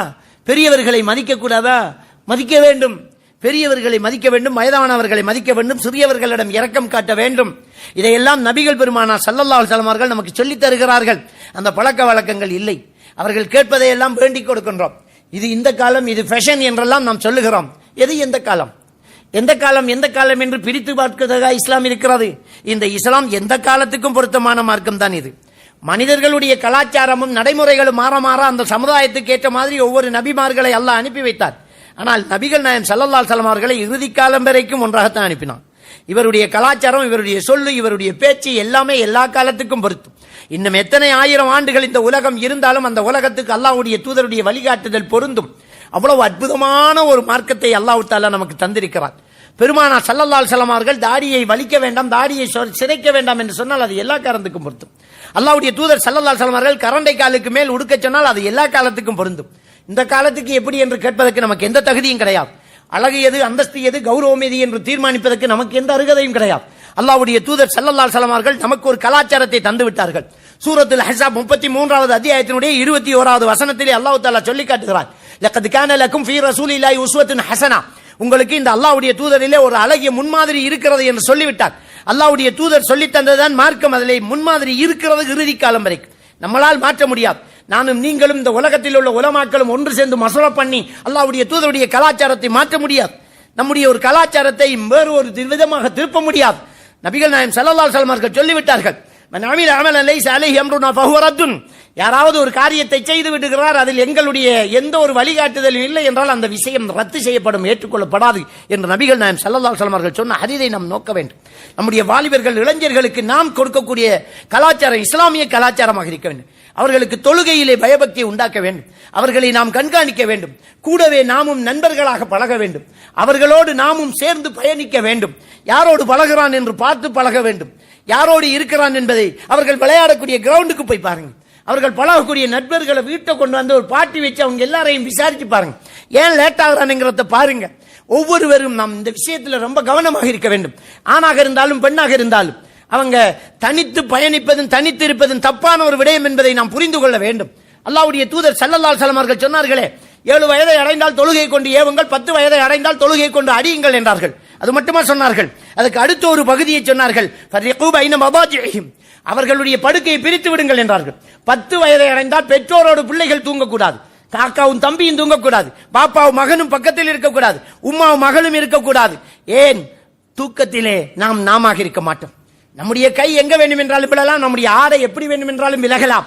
பெரியவர்களை மதிக்க கூடாதா? மதிக்க வேண்டும். பெரியவர்களை மதிக்க வேண்டும், வயதானவர்களை மதிக்க வேண்டும், சிறியவர்களிடம் இரக்கம் காட்ட வேண்டும். இதையெல்லாம் நபிகள் பெருமானா ஸல்லல்லாஹு அலைஹி வஸல்லம் அவர்கள் நமக்கு சொல்லித் தருகிறார்கள். அந்த பழக்க வழக்கங்கள் இல்லை. அவர்கள் கேட்பதையெல்லாம் வேண்டிக் கொடுக்கின்றோம். இது இந்த காலம், இது ஃபேஷன் என்றெல்லாம் நாம் சொல்லுகிறோம். எது எந்த காலம்? எந்த காலம் எந்த காலம் என்று பிரித்து பார்க்கிறதா இஸ்லாம் இருக்கிறது? இந்த இஸ்லாம் எந்த காலத்துக்கும் பொருத்தமான மார்க்கம் தான் இது. மனிதர்களுடைய கலாச்சாரமும் நடைமுறைகளும் மாற மாற அந்த சமுதாயத்துக்கு ஏற்ற மாதிரி ஒவ்வொரு நபிமார்களை அல்லாஹ் அனுப்பி வைத்தார். ஆனால் நபிகள் நாயகம் ஸல்லல்லாஹு அலைஹி வஸல்லம் அவர்களை இறுதி காலம் வரைக்கும் ஒன்றாகத்தான் அனுப்பினான். இவருடைய கலாச்சாரம், இவருடைய சொல்லு, இவருடைய பேச்சு எல்லாமே எல்லா காலத்துக்கும் பொருத்தும். இன்னும் எத்தனை ஆயிரம் ஆண்டுகள் இந்த உலகம் இருந்தாலும் அந்த உலகத்துக்கு அல்லாஹ்வுடைய தூதருடைய வழிகாட்டுதல் பொருந்தும். அவ்வளவு அற்புதமான ஒரு மார்க்கத்தை அல்லாஹ் தஆலா நமக்கு தந்திருக்கிறார். பெருமானா ஸல்லல்லாஹு அலைஹி வஸல்லம் அவர்கள் தாடியை வலிக்க வேண்டாம், தாடியை சிரைக்க வேண்டாம் என்று சொன்னால் அது எல்லா காலத்துக்கும் பொருந்தும். அல்லாஹ்வுடைய தூதர் ஸல்லல்லாஹு அலைஹி வஸல்லம் அவர்கள் கரண்டை காலுக்கு மேல் உடுக்க சொன்னால் அது எல்லா காலத்துக்கும் பொருந்தும். இந்த காலத்துக்கு எப்படி என்று கேட்பதற்கு நமக்கு எந்த தகுதியும் கிடையாது. அழகு எது, அந்தஸ்து எது, கௌரவம் எது என்று தீர்மானிப்பதற்கு நமக்கு எந்த அருகதையும் கிடையாது. அல்லாஹ்வுடைய தூதர் ஸல்லல்லாஹு அலைஹி வஸல்லம் அவர்கள் நமக்கு ஒரு கலாச்சாரத்தை தந்து விட்டார்கள். சூரத்துல் அஹ்ஸாப் 33வது அத்தியாயத்தினுடைய 21வது வசனத்திலே அல்லாஹ் தஆலா சொல்லி காட்டுகிறார், லக்கத் கான லக்கும் ஃபீ ரசூலில்லாஹி உஸ்வத்துன் ஹஸனா. உங்களுக்கு இந்த அல்லாஹ்வுடைய தூதரிலே ஒரு அழகிய முன்மாதிரி இருக்கிறது என்று சொல்லிவிட்டார். அல்லாஹ்வுடைய தூதர் சொல்லி தந்ததுதான் மார்க்கம். அதிலே முன்மாதிரி இருக்கிறது இறுதி காலம் வரைக்கும். நம்மளால் மாற்ற முடியாது. நானும் நீங்களும் இந்த உலகத்தில் உள்ள உலமாக்களும் ஒன்று சேர்ந்து மசோரா பண்ணி அல்லாஹ்வுடைய தூதருடைய கலாச்சாரத்தை மாற்ற முடியாது. நம்முடைய ஒரு கலாச்சாரத்தை வேறு ஒரு விதமாக திருப்ப முடியாது. நபிகள் நாயகம் ஸல்லல்லாஹு அலைஹி வஸல்லம் அவர்கள் சொல்லிவிட்டார்கள், மன் அமில அமலன் லைஸ அலைஹி அம்ருனா ஃபஹுவ ரத்துன். யாராவது ஒரு காரியத்தை செய்து விடுகிறார், அதில் எங்களுடைய எந்த ஒரு வழிகாட்டுதலும் இல்லை என்றால் அந்த விஷயம் ரத்து செய்யப்படும், ஏற்றுக்கொள்ளப்படாது என்று நபிகள் நாயகம் ஸல்லல்லாஹு அலைஹி வஸல்லம் அவர்கள் சொன்ன ஹதீஸை நாம் நோக்க வேண்டும். நம்முடைய வாலிபர்கள் இளைஞர்களுக்கு நாம் கொடுக்கக்கூடிய கலாச்சாரம் இஸ்லாமிய கலாச்சாரமாக இருக்க வேண்டும். அவர்களுக்கு தொழுகையிலே பயபக்தியை உண்டாக்க வேண்டும். அவர்களை நாம் கண்காணிக்க வேண்டும். கூடவே நாமும் நண்பர்களாக பழக வேண்டும். அவர்களோடு நாமும் சேர்ந்து பயணிக்க வேண்டும். யாரோடு பழகிறான் என்று பார்த்து பழக வேண்டும். யாரோடு இருக்கிறான் என்பதை அவர்கள் விளையாடக்கூடிய கிரவுண்டுக்கு போய் பாருங்க. அவர்கள் பழகக்கூடிய நண்பர்களை வீட்டை கொண்டு வந்து ஒரு பார்ட்டி வச்சு அவங்க எல்லாரையும் விசாரிச்சு பாருங்க. ஏன் லேட் ஆகிறான்ங்கிறத பாருங்க. ஒவ்வொருவரும் நாம் இந்த விஷயத்தில் ரொம்ப கவனமாக இருக்க வேண்டும். ஆணாக இருந்தாலும் பெண்ணாக இருந்தாலும் அவங்க தனித்து பயணிப்பதும் தனித்து இருப்பதும் தப்பான ஒரு விடயம் என்பதை நாம் புரிந்து கொள்ள வேண்டும். அல்லாஹ்வுடைய தூதர் ஸல்லல்லாஹு அலைஹி வஸல்லம் அவர்கள் சொன்னார்களே, 7 வயதை அடைந்தால் தொழுகை கொண்டு ஏவுங்கள், 10 வயதை அடைந்தால் தொழுகை கொண்டு அடியுங்கள் என்றார்கள். அது மட்டுமா சொன்னார்கள்? அதுக்கு அடுத்த ஒரு பகுதியை சொன்னார்கள், ஃபர்ரிகு பைன மதாஜிஹிம். அவர்களுடைய படுக்கையை பிரித்து விடுங்கள் என்றார்கள். 10 வயதை அடைந்தால் பெற்றோரோடு பிள்ளைகள் தூங்கக்கூடாது, காக்காவும் தம்பியும் தூங்கக்கூடாது, பாப்பாவும் மகனும் பக்கத்தில் இருக்கக்கூடாது, உம்மாவும் மகளும் இருக்கக்கூடாது. ஏன்? தூக்கத்திலே நாம் நாமாக இருக்க மாட்டோம். நம்முடைய கை எங்க வேண்டும் என்றாலும் விழலாம், நம்முடைய ஆடை எப்படி வேண்டும் என்றாலும் விலகலாம்.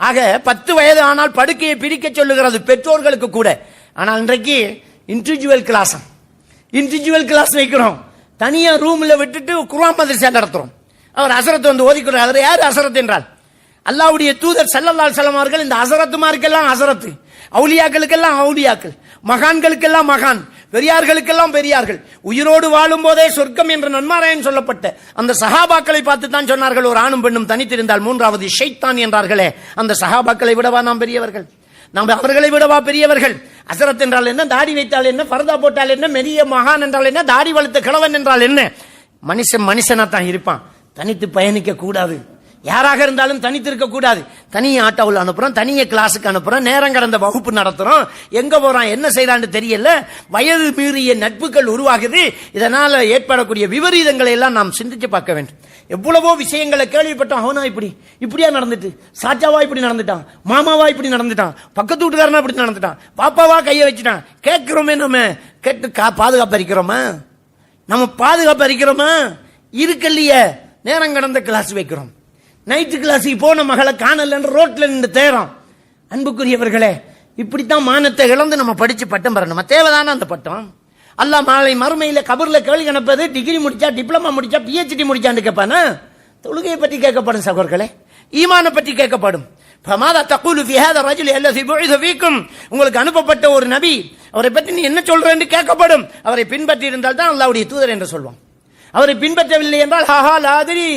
ஆக 10 வயது ஆனால் படுக்கையை பிரிக்க சொல்லுகிறது பெற்றோர்களுக்கு கூட. ஆனால் இன்றைக்கு இண்டிவிஜுவல் கிளாஸ் வைக்கிறோம். தனியா ரூம்ல விட்டுட்டு குர்ஆன் மதரசா நடத்துறோம். அவர் ஹஸரத் வந்து ஓதிக்கிறார். யார் ஹஸரத் என்றால் அல்லாஹ்வுடைய தூதர் ஸல்லல்லாஹு அலைஹி வஸல்லம் அவர்கள் இந்த ஹஸரத்துமார்க்கெல்லாம் ஹஸரத், அவுலியாக்களுக்கெல்லாம் அவுலியாக்கள், மகான்களுக்கெல்லாம் மகான், பெரியார்களுக்கெல்லாம் பெரியார்கள், உயிரோடு வாழும் போதே சொர்க்கம் என்ற நன்மாராயன் சொல்லப்பட்ட அந்த சஹாபாக்களை பார்த்து தான் சொன்னார்கள், ஒரு ஆணும் பெண்ணும் தனித்திருந்தால் மூன்றாவது ஷைத்தான் என்றார்களே, அந்த சஹாபாக்களை விடவா நாம் பெரியவர்கள்? நாம் அவர்களை விடவா பெரியவர்கள்? ஹஸரத் என்றால் என்ன, தாடி வைத்தால் என்ன, பர்தா போட்டால் என்ன, மெரிய மகான் என்றால் என்ன, தாடி வளர்த்த கிழவன் என்றால் என்ன? மனுஷனா தான் இருப்பான். தனித்து பயணிக்க கூடாது. யாராக இருந்தாலும் தனித்து இருக்க கூடாது. தனியே ஆட்டோவில் அனுப்புறோம், தனியே கிளாஸுக்கு அனுப்புறோம், நேரம் கடந்த வகுப்பு நடத்துறோம், எங்க போறான் என்ன செய்யறான்னு தெரியல, வயது மீறிய நட்புகள் உருவாகுது. இதனால ஏற்படக்கூடிய விபரீதங்களை எல்லாம் நாம் சிந்திச்சு பார்க்க வேண்டும். எவ்வளவோ விஷயங்களை கேள்விப்பட்டோம். அவனா இப்படியா நடந்துட்டு, சாச்சாவா இப்படி நடந்துட்டான், மாமாவா இப்படி நடந்துட்டான், பக்கத்து வீட்டுக்காரனா இப்படி நடந்துட்டான், பாப்பாவா கைய வச்சுட்டான். கேட்கிறோமே, நம்ம கேட்டு பாதுகாப்பு அளிக்கிறோமா? நம்ம பாதுகாப்பு அளிக்கிறோமா? இருக்கலையே. நேரம் கடந்த கிளாஸ் வைக்கிறோம். நைட்டு கிளாஸுக்கு போன மகளை காணல ரோட்ல நின்று தேரம். அன்புக்குரியவர்களே, இப்படித்தான் மானத்தை இழந்து நம்ம படிச்சு பட்டம் பெறணும். தேவைதானே அந்த பட்டம்? அல்லாஹ் மாலை மறுமையில கபர்ல கேள்வி கணப்பது டிகிரி முடிச்சா, டிப்ளமா முடிச்சா, PhD முடிச்சான்னு கேட்பானா? தொழுகையை பற்றி கேட்கப்படும் சகோதரர்களே, ஈமான பற்றி கேட்கப்படும். உங்களுக்கு அனுப்பப்பட்ட ஒரு நபி, அவரை பற்றி நீ என்ன சொல்றேன்னு கேட்கப்படும். அவரை பின்பற்றி இருந்தால் தான் அல்லாஹ்வுடைய தூதர் என்று சொல்வான். அவரை பின்பற்றவில்லை என்றால் ஹஹா லாதிரி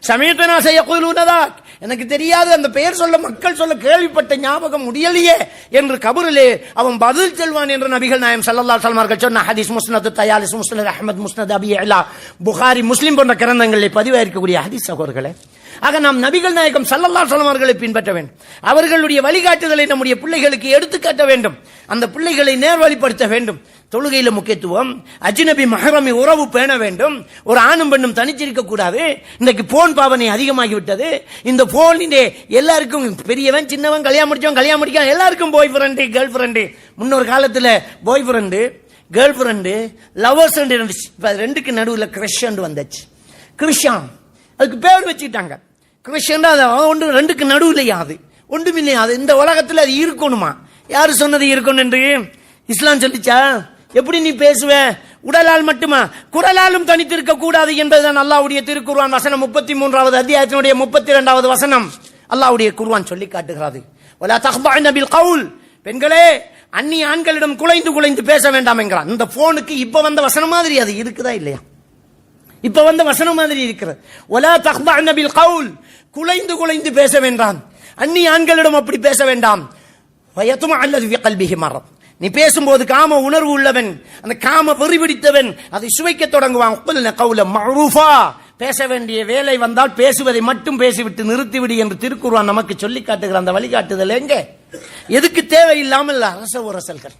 சமீபனா செய்யக்கூலுனதா, எனக்கு தெரியாது, அந்த பெயர் சொல்ல மக்கள் சொல்ல கேள்விப்பட்ட ஞாபகம் முடியலையே என்று கபரிலே அவன் பதில் செல்வான் என்று நபிகள் நாயகம் ஸல்லல்லாஹு அலைஹி வஸல்லம் சொன்ன ஹதீஸ் முஸ்னத் தயாலிஸ், முஸ்னத் அஹ்மத், முஸ்னத் அபி இலா, புகாரி, முஸ்லிம் போன்ற கிரந்தங்களில் பதிவாயிருக்கக்கூடிய ஹதீஸ் சகோதரர்களே. ஆக நாம் நபிகள் நாயகம் ஸல்லல்லாஹு அலைஹி வஸல்லம் அவர்களை பின்பற்ற வேண்டும். அவர்களுடைய வழிகாட்டுதலை நம்முடைய பிள்ளைகளுக்கு எடுத்துக்காட்ட வேண்டும். அந்த பிள்ளைகளை நேர்வழிப்படுத்த வேண்டும். தொழுகையில முக்கியத்துவம், அஜ்னபி மஹரமி உறவு பேண வேண்டும். ஒரு ஆணும் பெண்ணும் தனிச்சிருக்க கூடாது. இன்னைக்கு போன் பாவனை அதிகமாகி விட்டது. இந்த போனிலே எல்லாருக்கும் பெரியவன் சின்னவன், கல்யாணம் முடிக்கான், எல்லாருக்கும் பாய் ஃப்ரெண்டு கேர்ள் ஃப்ரெண்டு. முன்னொரு காலத்துல boy friend girl friend lovers இருந்துச்சு. இப்ப ரெண்டுக்கு நடுவில் கிறிஸ்டியன் வந்தாச்சு. கிறிஸ்டியன் அதுக்கு பேர் வச்சுக்கிட்டாங்க. கிறிஸ்டியன் ஒன்று ரெண்டுக்கு நடுவுலையா? அது ஒன்றுமில்லையா? அது இந்த உலகத்தில் அது இருக்கணுமா? யாரு சொன்னது இருக்கணும் என்று? இஸ்லாம் சொல்லிச்சா? எப்படி நீ பேசுவ? உடலால் மட்டுமா? குரலாலும் தனித்திருக்க கூடாது என்பதுதான் அல்லாஹ்வுடைய திருக்குர்ஆன் வசனம் 33வது அத்தியாயத்தினுடைய 32வது வசனம். அல்லாஹ்வுடைய குர்ஆன் சொல்லி காட்டுகிறது, வலா தஹ்பஅன பில் கவுல், பெண்களே அந்நிய ஆண்களிடம் குலைந்து பேச வேண்டாம் என்கிறான். இந்த போனுக்கு இப்ப வந்த வசனம் மாதிரி அது இருக்குதா இல்லையா? இப்ப வந்த வசனம் மாதிரி இருக்கிறது. வலா தஹ்பஅன பில் கவுல், குலைந்து பேச வேண்டாம். அந்நிய ஆண்களிடம் அப்படி பேச வேண்டாம். வயதுமா அல்லது ஃபீ கல்பிஹி மரத், நீ பேசும்போது காம உணர்வு உள்ளவன், அந்த காம வெறி பிடித்தவன் அதை சுவைக்க தொடங்குவான். குல்ன கௌல மஅரூஃபா, பேச வேண்டிய வேலை வந்தால் பேசுவதை மட்டும் பேசிவிட்டு நிறுத்திவிடு என்று திருக்குர்ஆன் நமக்கு சொல்லி காட்டுகிற அந்த வழிகாட்டுதல் எங்கே? எதுக்கு தேவையில்லாமல் அரச உரசல்கள்,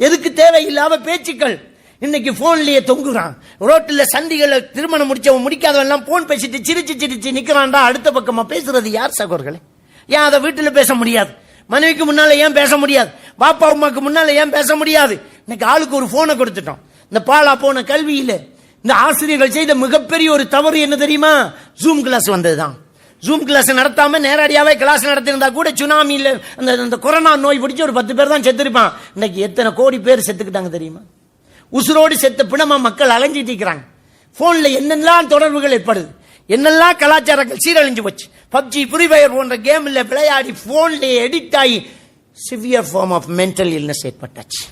எதுக்கு தேவையில்லாத பேச்சுக்கள்? இன்னைக்கு போன்லயே தொங்குறான். ரோட்ல சந்திகளை திருமணம் முடிச்சவன் முடிக்காதவன் எல்லாம் போன் பேசிட்டு சிரிச்சு நிக்கிறான்டா. அடுத்த பக்கமா பேசுறது யார் சகோதரர்களே? ஏன் அதை வீட்டுல பேச முடியாது? மனைவிக்கு முன்னால ஏன் பேச முடியாது? பாப்பா அம்மாக்கு முன்னால ஏன் பேச முடியாது? இன்னைக்கு ஆளுக்கு ஒரு போனை கொடுத்துட்டோம். இந்த பாலா போன கல்வியில இந்த ஆசிரியர்கள் செய்த மிகப்பெரிய ஒரு தவறு என்ன தெரியுமா? ஜூம் கிளாஸ் வந்ததுதான். ஜூம் கிளாஸ் நடத்தாம நேரடியாவே கிளாஸ் நடத்திருந்தா கூட சுனாமியில அந்த கொரோனா நோய் பிடிச்ச ஒரு 10 பேர் தான் செத்துருப்பான். இன்னைக்கு எத்தனை கோடி பேர் செத்துக்கிட்டாங்க தெரியுமா? உசுரோடு செத்த பிணமா மக்கள் அலைஞ்சிட்டு இருக்கிறாங்க. போன்ல என்னெல்லாம் தொடர்புகள் ஏற்படுது, என்னெல்லாம் கலாச்சாரங்கள் சீரழிஞ்சு போச்சு. பப்ஜி, ஃப்ரீ ஃபயர் போன்ற கேம்ல விளையாடி போன்ல எடிக்ட் ஆகி severe form of mental illness ஏற்பட்டாச்சு.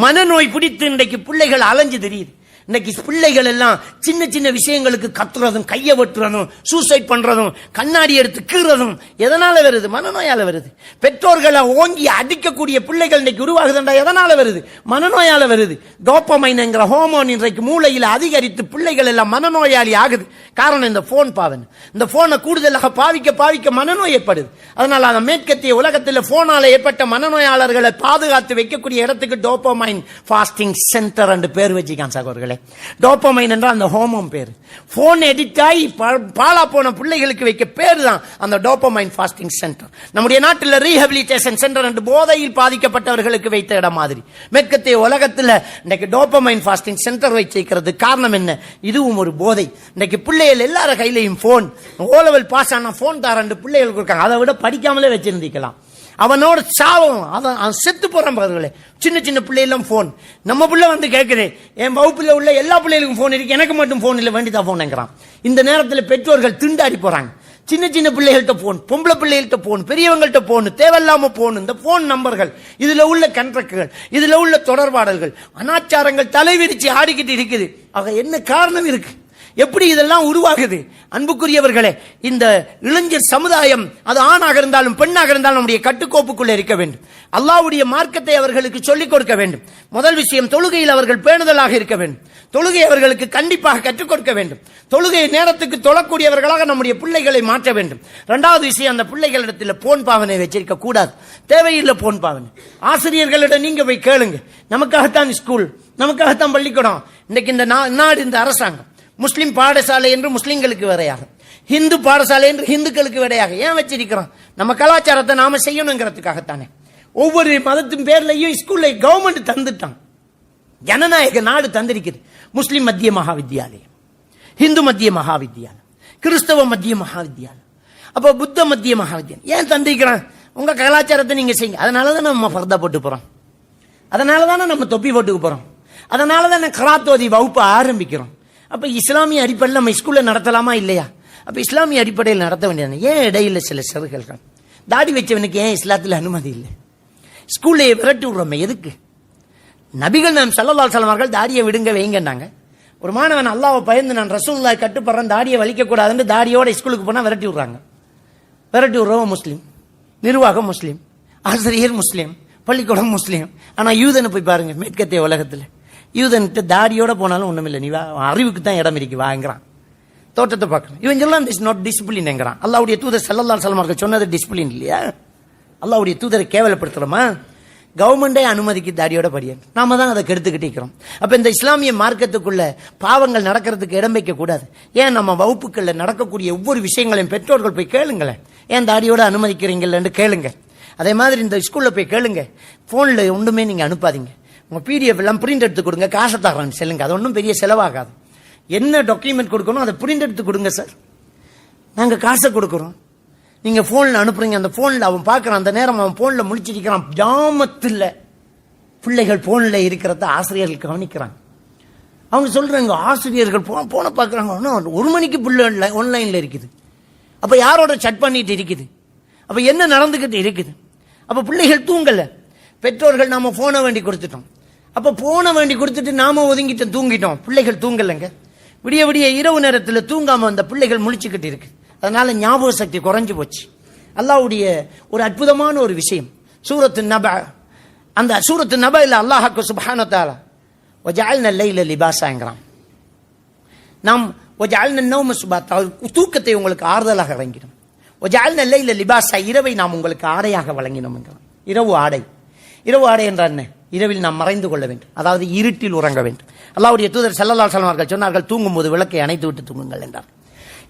மனநோய் பிடித்து இன்றைக்கு பிள்ளைகள் அலைஞ்சு தெரியுது. இன்னைக்கு பிள்ளைகள் எல்லாம் சின்ன விஷயங்களுக்கு கத்துறதும், கையை வெட்டுறதும், சூசைட் பண்றதும், கண்ணாடி எடுத்து கீறதும் எதனால வருது? மனநோயால வருது. பெற்றோர்களை ஓங்கி அடிக்கக்கூடிய பிள்ளைகள் இன்னைக்கு உருவாகுதுண்டா, எதனால வருது? மனநோயால வருது. டோபமைன் என்கிற ஹோமோன் இன்றைக்கு மூளையில் அதிகரித்து பிள்ளைகள் எல்லாம் மனநோயாளி ஆகுது. காரணம் இந்த போன் பாவன். இந்த போனை கூடுதலாக பாவிக்க மனநோய் ஏற்படுது. அதனால அந்த மேற்கத்திய உலகத்தில் போனால ஏற்பட்ட மனநோயாளர்களை பாதுகாத்து வைக்கக்கூடிய இடத்துக்கு டோபமைன் ஃபாஸ்டிங் சென்டர் என்று பேர் வச்சுக்கான் சகோதரர்களே. சகோதரர்களே. டோபமைன் என்றால் அந்த ஹோமோன் பேரு. போன் எடிட் ஆகி பாலா போன பிள்ளைகளுக்கு வைக்க பேரு தான் அந்த டோபமைன் ஃபாஸ்டிங் சென்டர். நம்முடைய நாட்டில் ரீஹபிலிட்டேஷன் சென்டர் என்று போதையில் பாதிக்கப்பட்டவர்களுக்கு வைத்த இடம் மாதிரி மேற்கத்திய உலகத்தில் இன்னைக்கு டோபமைன் ஃபாஸ்டிங் சென்டர் வைச்சிருக்கிறது. காரணம் என்ன? இதுவும் ஒரு போதை. இன்னைக்கு பிள்ளைகள் எல்லார கையிலையும் போன். ஓலவல் பாஸ் ஆனா போன் தாரண்டு பிள்ளைகளுக்கு இருக்காங்க. அதை விட படிக்காமலே வச்சிருந்திக்கலாம். அவனோட சாவம் அவன் செத்து போறான் பாருங்களே. சின்ன சின்ன பிள்ளைகளும் போன். நம்ம பிள்ளை வந்து கேட்குது, என் வகுப்புல உள்ள எல்லா பிள்ளைகளுக்கும் போன் இருக்கு, எனக்கு மட்டும் போன் இல்லை, வேண்டிதான் போன்ங்கிறான். இந்த நேரத்தில் பெற்றோர்கள் திண்டாடி போறாங்க. சின்ன சின்ன பிள்ளைகள்கிட்ட போன், பொம்பளை பிள்ளைகள்கிட்ட போன், பெரியவங்கள்ட்ட போன், தேவையில்லாம போன். இந்த போன் நம்பர்கள், இதுல உள்ள கண்ட்ராக்டுகள், இதுல உள்ள தொடர்பாடல்கள், அனாச்சாரங்கள் தலைவிரிச்சு ஆடிக்கிட்டு இருக்குது. ஆக என்ன காரணம் இருக்கு? எப்படி இதெல்லாம் உருவாகுது? அன்புக்குரியவர்களே, இந்த இளைஞர் சமுதாயம் அது ஆணாக இருந்தாலும் பெண்ணாக இருந்தாலும் நம்முடைய கட்டுக்கோப்புக்குள்ள இருக்க வேண்டும். அல்லாஹ்வுடைய மார்க்கத்தை அவர்களுக்கு சொல்லிக் கொடுக்க வேண்டும். முதல் விஷயம், தொழுகையில் அவர்கள் பேணுதலாக இருக்க வேண்டும். தொழுகை அவர்களுக்கு கண்டிப்பாக கற்றுக் கொடுக்க வேண்டும். தொழுகை நேரத்துக்கு தொழக்கூடியவர்களாக நம்முடைய பிள்ளைகளை மாற்ற வேண்டும். இரண்டாவது விஷயம், அந்த பிள்ளைகளிடத்தில் போன் பாவனை வச்சிருக்க கூடாது. தேவையில்லை போன் பாவனை. ஆசிரியர்களிடம் நீங்க போய் கேளுங்க. நமக்காகத்தான் ஸ்கூல், நமக்காகத்தான் பள்ளிக்கூடம். இன்னைக்கு இந்த நாடு, இந்த அரசாங்கம் முஸ்லிம் பாடசாலை என்று முஸ்லிம்களுக்கு வேறையாக, ஹிந்து பாடசாலை என்று ஹிந்துக்களுக்கு வேறையாக ஏன் வச்சிருக்கிறோம்? நம்ம கலாச்சாரத்தை நாம செய்யணுங்கிறதுக்காகத்தானே. ஒவ்வொரு மதத்தின் பேர்லையும் ஸ்கூல்ல கவர்மெண்ட் தந்துட்டான். ஜனநாயக நாடு தந்திருக்குது. முஸ்லிம் மத்திய மகாவித்யாலயம், ஹிந்து மத்திய மகாவித்யாலயம், கிறிஸ்தவ மத்திய மகாவித்யாலயம், அப்ப புத்த மத்திய மகாவித்யாலயம் ஏன் தந்திருக்கிறான்? உங்க கலாச்சாரத்தை நீங்க செய்யுங்க. அதனாலதான் நம்ம பர்தா போட்டு போறோம், அதனாலதானே நம்ம தொப்பி போட்டுக்கு போறோம், அதனாலதான் கராத்தோதி வகுப்பு ஆரம்பிக்கிறோம். அப்ப இஸ்லாமிய அடிப்படையில் நம்ம ஸ்கூல்ல நடத்தலாமா இல்லையா? அப்ப இஸ்லாமிய அடிப்படையில் நடத்த வேண்டியது. ஏன் இடையில சில சிறுகள் தாடி வச்சவனுக்கு ஏன் இஸ்லாத்தில் அனுமதி இல்லை? ஸ்கூல்ல விரட்டி விடுறோம். எதுக்கு? நபிகள் நாம் ஸல்லல்லாஹு அலைஹி வஸல்லம் அவர்கள் தாடியை விடுங்க வைங்கன்னாங்க. ஒரு மாணவன் அல்லாஹ்வை பயந்து நான் ரசூலுல்லாஹ் கட்டுப்படுறேன், தாடியை வலிக்க கூடாதுன்னு தாடியோட ஸ்கூலுக்கு போனா விரட்டி விடுறாங்க. விரட்டி விடுறவன் முஸ்லீம், நிர்வாகம் முஸ்லீம், ஆசிரியர் முஸ்லீம், பள்ளிக்கூடம் முஸ்லீம். ஆனா யூதனை போய் பாருங்க, மேற்கத்திய உலகத்தில் யூதன்ட்டு தாடியோட போனாலும் ஒண்ணுமில்லை, நீ வா, அறிவுக்கு தான் இடம் இருக்கு வாங்கிறான். தோட்டத்தை பார்க்கணும். இவன் சொல்லலாம் திஸ் நாட் டிசிப்ளின் என்கிறான். அல்லாஹ்வுடைய தூதர் ஸல்லல்லாஹு அலைஹி வஸல்லம் அவர்கள் சொன்னது டிசிப்ளின் இல்லையா? அல்லாஹ்வுடைய தூதரை கேவலப்படுத்துறோமா? கவர்மெண்டே அனுமதிக்கு தாடியோட படியன், நாம தான் அதை கெடுத்துக்கிட்டு இருக்கிறோம். அப்ப இந்த இஸ்லாமிய மார்க்கத்துக்குள்ள பாவங்கள் நடக்கிறதுக்கு இடம் வைக்க கூடாது. ஏன் நம்ம வகுப்புகள்ல நடக்கக்கூடிய ஒவ்வொரு விஷயங்களையும் பெற்றோர்கள் போய் கேளுங்களேன், ஏன் தாடியோட அனுமதிக்கிறீங்கன்னு கேளுங்க. அதே மாதிரி இந்த ஸ்கூல்ல போய் கேளுங்க. போன்ல ஒன்றுமே நீங்க அனுப்பாதீங்க. உங்க PDF எல்லாம் பிரிண்ட் எடுத்து கொடுங்க, காசை தரேன்னு சொல்லுங்க. அது ஒன்றும் பெரிய செலவாகாது. என்ன டாக்குமெண்ட் கொடுக்கணும் அதை பிரிண்ட் எடுத்து கொடுங்க சார், நாங்க காசை கொடுக்குறோம். நீங்க போன்ல அனுப்புறீங்க, அந்த போன்ல அவன் பார்க்கறான், அந்த நேரம் அவன் போன்ல முழிச்சிருக்கிறான். ஜாமத்தில் பிள்ளைகள் போன்ல இருக்கிறத ஆசிரியர்கள் கவனிக்கிறாங்க. அவங்க சொல்றாங்க, ஆசிரியர்கள் போன பார்க்கறாங்க, 1 மணிக்கு பிள்ளை ஆன்லைன்ல இருக்குது. அப்ப யாரோட சட் பண்ணிட்டு இருக்குது? அப்ப என்ன நடந்துகிட்டு இருக்குது? அப்ப பிள்ளைகள் தூங்கல. பெற்றோர்கள் நாம போனை வேண்டி கொடுத்துட்டோம். அப்ப போனை வேண்டி கொடுத்துட்டு நாம ஒதுங்கிட்டு தூங்கிட்டோம். பிள்ளைகள் தூங்கலைங்க. விடிய விடிய இரவு நேரத்தில் தூங்காம அந்த பிள்ளைகள் முழிச்சுக்கிட்டு இருக்கு. அதனால ஞாபக சக்தி குறைஞ்சு போச்சு. அல்லாஹ்வுடைய ஒரு அற்புதமான ஒரு விஷயம் சூரத்து நப. அந்த சூரத்து நபையில் அல்லாஹ் சுப்ஹானஹு வ தஆலா வஜஅல்னா லைல லிபாஸாங்கறான். நாம் வஜஅல்னா நௌம சுபாத்தா, தூக்கத்தை உங்களுக்கு ஆறுதலாக வழங்கினோம். வஜஅல்னா லைல லிபாஸா, இரவை நாம் உங்களுக்கு ஆடையாக வழங்கினோம் என்கிறான். இரவு ஆடை. இரவு ஆடை என்றால் என்ன? இரவில் நாம் மறைந்து கொள்ள வேண்டும், அதாவது இருட்டில் உறங்க வேண்டும். அல்லாஹ்வுடைய தூதர் ஸல்லல்லாஹு அலைஹி வஸல்லம் அவர்கள் சொன்னார்கள், தூங்கும் போது விளக்கை அணைத்து விட்டு தூங்குங்கள் என்றார்.